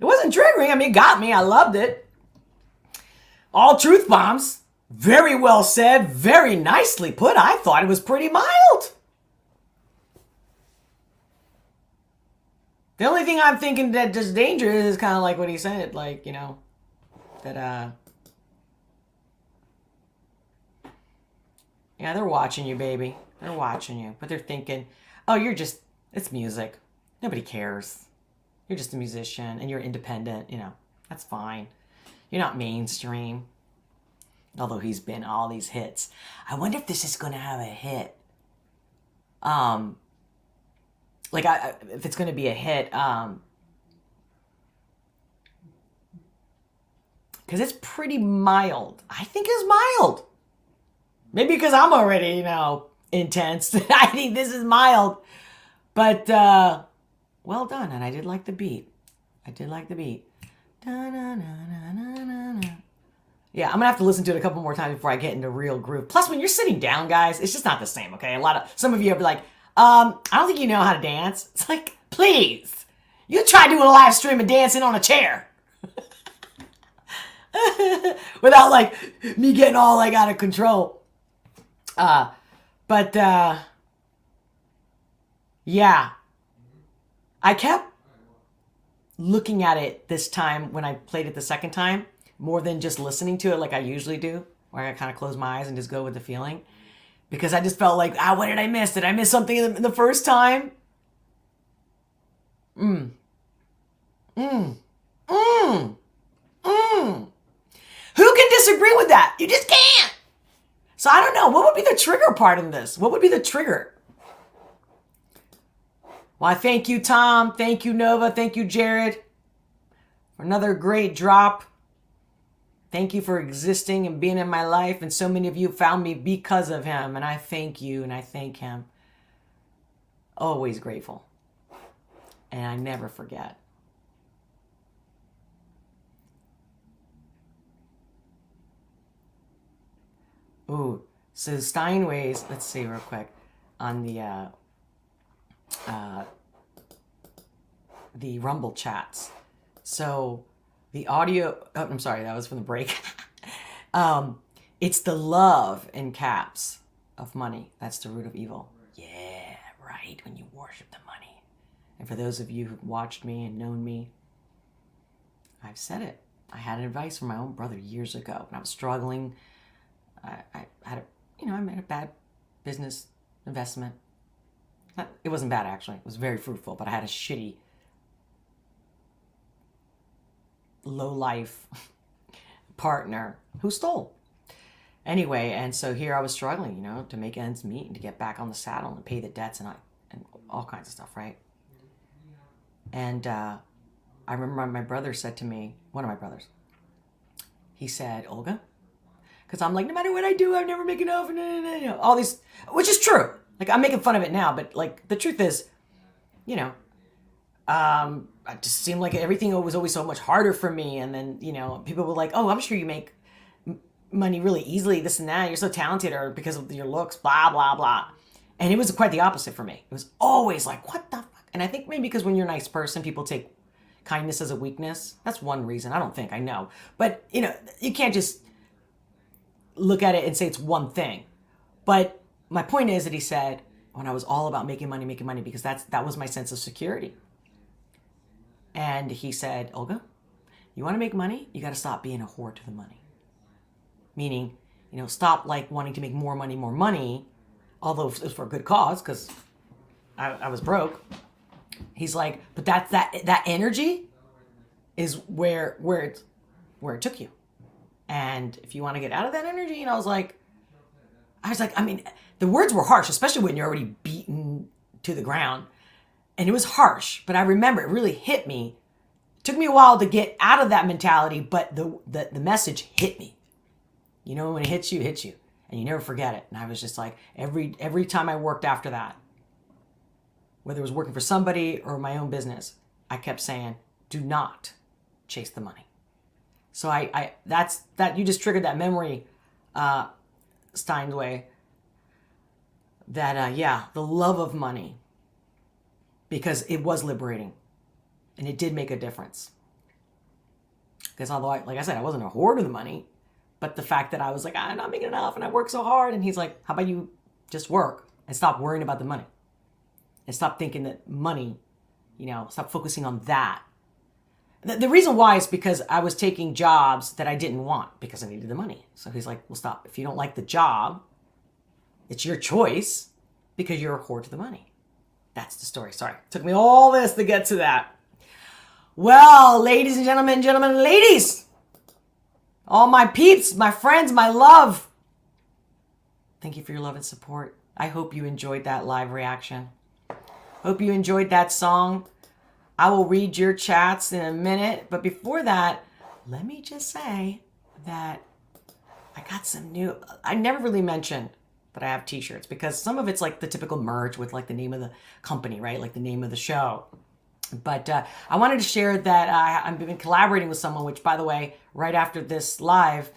It wasn't triggering. I mean, it got me. I loved it. All truth bombs. Very well said. Very nicely put. I thought it was pretty mild. The only thing I'm thinking that just dangerous is kind of like what he said. Like, you know, that, yeah, they're watching you, baby. They're watching you. But they're thinking, oh, it's music. Nobody cares. You're just a musician and you're independent. You know, that's fine. You're not mainstream. Although he's been all these hits. I wonder if this is going to have a hit. If it's going to be a hit. Because it's pretty mild. I think it's mild. Maybe because I'm already, you know, intense. I think this is mild. But, well done. And I did like the beat. Yeah, I'm going to have to listen to it a couple more times before I get into real groove. Plus, when you're sitting down, guys, it's just not the same, okay? Some of you are like, I don't think you know how to dance. It's like, please. You try doing a live stream of dancing on a chair. Without, like, me getting all, like, out of control. Yeah. I kept looking at it this time when I played it the second time, more than just listening to it like I usually do, where I kind of close my eyes and just go with the feeling. Because I just felt like, what did I miss? Did I miss something in the first time? Who can disagree with that? You just can't. So I don't know. What would be the trigger part in this? What would be the trigger? Well, thank you, Tom. Thank you, Nova. Thank you, Jared, for another great drop. Thank you for existing and being in my life. And so many of you found me because of him. And I thank you and I thank him. Always grateful. And I never forget. Ooh, so Steinway's, let's see real quick, on the Rumble chats. So the audio, I'm sorry, that was from the break. It's the love in caps of money. That's the root of evil. Yeah, right, when you worship the money. And for those of you who've watched me and known me, I've said it. I had advice from my own brother years ago when I was struggling. I made a bad business investment. It wasn't bad, actually. It was very fruitful, but I had a shitty, low-life partner who stole. Anyway, and so here I was struggling, to make ends meet and to get back on the saddle and pay the debts and all kinds of stuff, right? And I remember my brother said to me, one of my brothers, he said, Olga, because I'm like, no matter what I do, I never make enough, all these, which is true. Like, I'm making fun of it now, but, like, the truth is, it just seemed like everything was always so much harder for me. And then, people were like, oh, I'm sure you make money really easily, this and that. You're so talented, or because of your looks, blah, blah, blah. And it was quite the opposite for me. It was always like, what the fuck? And I think maybe because when you're a nice person, people take kindness as a weakness. That's one reason. I don't think, I know. But, you can't just look at it and say it's one thing. But my point is that he said, when I was all about making money, because that was my sense of security. And he said, Olga, you want to make money? You got to stop being a whore to the money. Meaning, stop like wanting to make more money, although it was for a good cause, because I was broke. He's like, but that energy is where it took you. And if you want to get out of that energy, I was like, I mean, the words were harsh, especially when you're already beaten to the ground. And it was harsh, but I remember it really hit me. It took me a while to get out of that mentality, but the message hit me. When it hits you, and you never forget it. And I was just like, every time I worked after that, whether it was working for somebody or my own business, I kept saying, do not chase the money. So you just triggered that memory, Steinway, that, the love of money, because it was liberating and it did make a difference. Because although, like I said, I wasn't a whore to the money, but the fact that I was like, I'm not making enough and I work so hard. And he's like, how about you just work and stop worrying about the money and stop thinking that money, stop focusing on that. The reason why is because I was taking jobs that I didn't want because I needed the money. So he's like, well, stop. If you don't like the job, it's your choice because you're a whore to the money. That's the story. Sorry. It took me all this to get to that. Well, ladies and gentlemen, ladies, all my peeps, my friends, my love. Thank you for your love and support. I hope you enjoyed that live reaction. Hope you enjoyed that song. I will read your chats in a minute. But before that, let me just say that I got some new... I never really mentioned that I have t-shirts because some of it's like the typical merch with like the name of the company, right? Like the name of the show. But I wanted to share that I've been collaborating with someone, which, by the way, right after this live,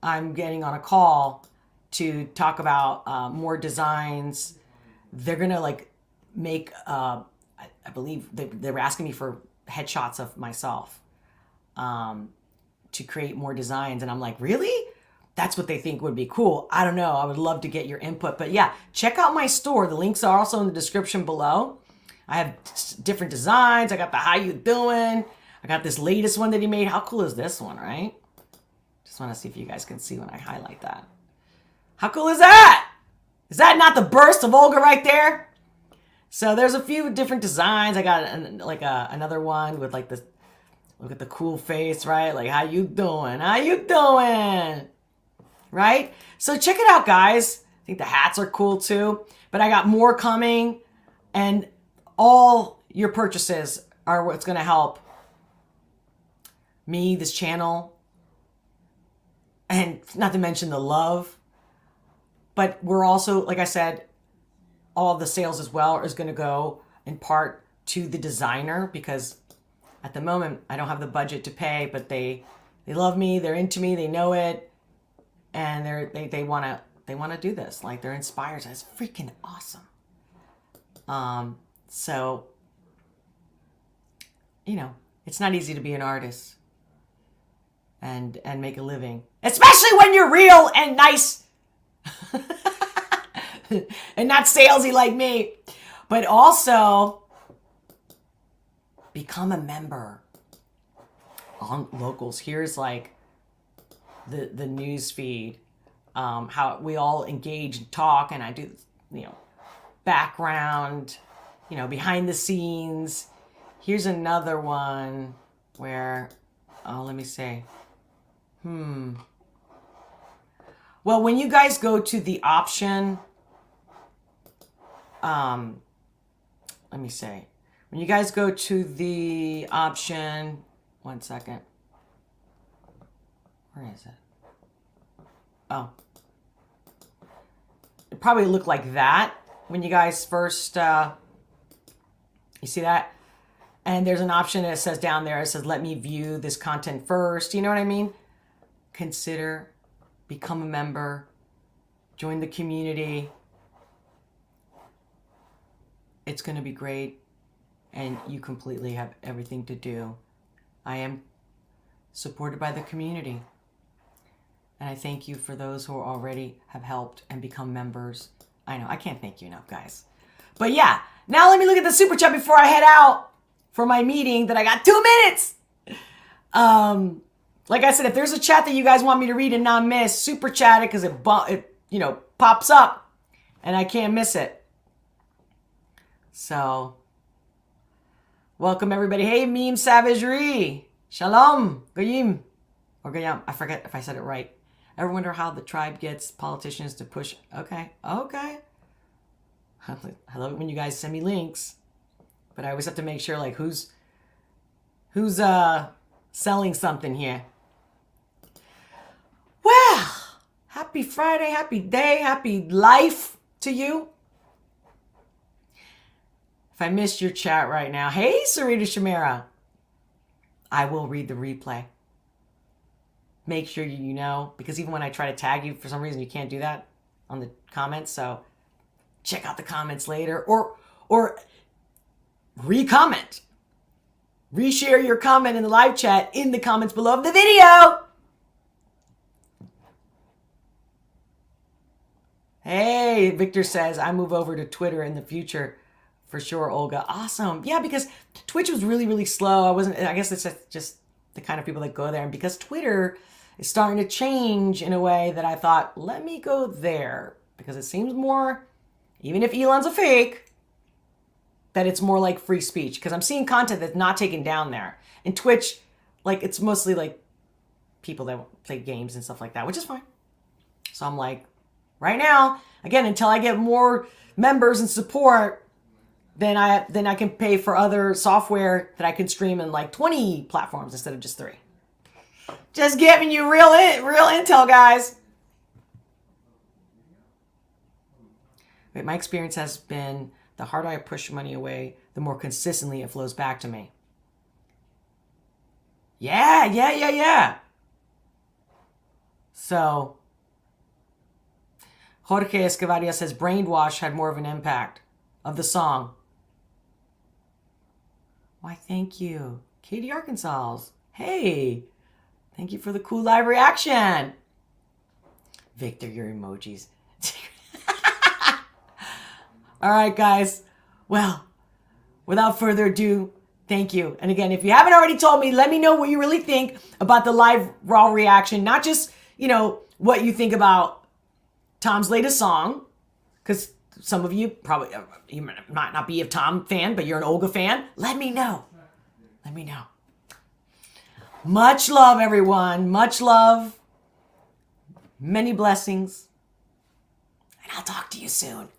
I'm getting on a call to talk about more designs. They're going to like make... I believe they were asking me for headshots of myself to create more designs. And I'm like, really? That's what they think would be cool. I don't know. I would love to get your input. But yeah, check out my store. The links are also in the description below. I have different designs. I got the how you doing. I got this latest one that he made. How cool is this one, right? Just want to see if you guys can see when I highlight that. How cool is that? Is that not the burst of Olga right there? So there's a few different designs. I got another one with like this, look at the cool face, right? Like, how you doing? How you doing? Right? So check it out, guys. I think the hats are cool too. But I got more coming. And all your purchases are what's going to help me, this channel. And not to mention the love. But we're also, like I said, all the sales as well is going to go in part to the designer because at the moment I don't have the budget to pay, but they love me, they're into me, they know it, and they want to do this. Like, they're inspired. It's freaking awesome. So it's not easy to be an artist and make a living, especially when you're real and nice. And not salesy like me. But also become a member on Locals. Here's like the news feed, how we all engage and talk, and I do background, behind the scenes. Here's another one where let me say well, when you guys go to the option, let me say, when you guys go to the option, one second, where is it? Oh, it probably looked like that when you guys first, you see that? And there's an option that says down there, it says, let me view this content first. You know what I mean? Consider, become a member, join the community. It's going to be great, and you completely have everything to do. I am supported by the community. And I thank you for those who already have helped and become members. I know, I can't thank you enough, guys. But yeah, now let me look at the super chat before I head out for my meeting that I got 2 minutes. Like I said, if there's a chat that you guys want me to read and not miss, super chat it because it pops up and I can't miss it. So, welcome everybody. Hey, Meme Savagery. Shalom. Goyim. Or Goyam. I forget if I said it right. Ever wonder how the tribe gets politicians to push? Okay. I love it when you guys send me links. But I always have to make sure, like, who's selling something here. Well, happy Friday, happy day, happy life to you. If I missed your chat right now, hey, Sarita Shamira, I will read the replay. Make sure you know, because even when I try to tag you, for some reason you can't do that on the comments. So check out the comments later, or re-comment. Reshare your comment in the live chat in the comments below of the video. Hey, Victor says, I move over to Twitter in the future for sure, Olga. Awesome. Yeah, because Twitch was really, really slow. I guess it's just the kind of people that go there. And because Twitter is starting to change in a way that I thought, let me go there. Because it seems more, even if Elon's a fake, that it's more like free speech. Because I'm seeing content that's not taken down there. And Twitch, like, it's mostly like people that play games and stuff like that, which is fine. So I'm like, right now, again, until I get more members and support, then I can pay for other software that I can stream in like 20 platforms instead of just 3. Just giving you real intel, guys. Wait, my experience has been the harder I push money away, the more consistently it flows back to me. Yeah. So, Jorge Escavadia says Brainwash had more of an impact of the song. Why, thank you. Katie Arkansas. Hey, thank you for the cool live reaction. Victor, your emojis. All right, guys. Well, without further ado, thank you. And again, if you haven't already told me, let me know what you really think about the live raw reaction. Not just, what you think about Tom's latest song, because some of you probably, you might not be a Tom fan, but you're an Olga fan. Let me know. Much love, everyone. Much love. Many blessings. And I'll talk to you soon.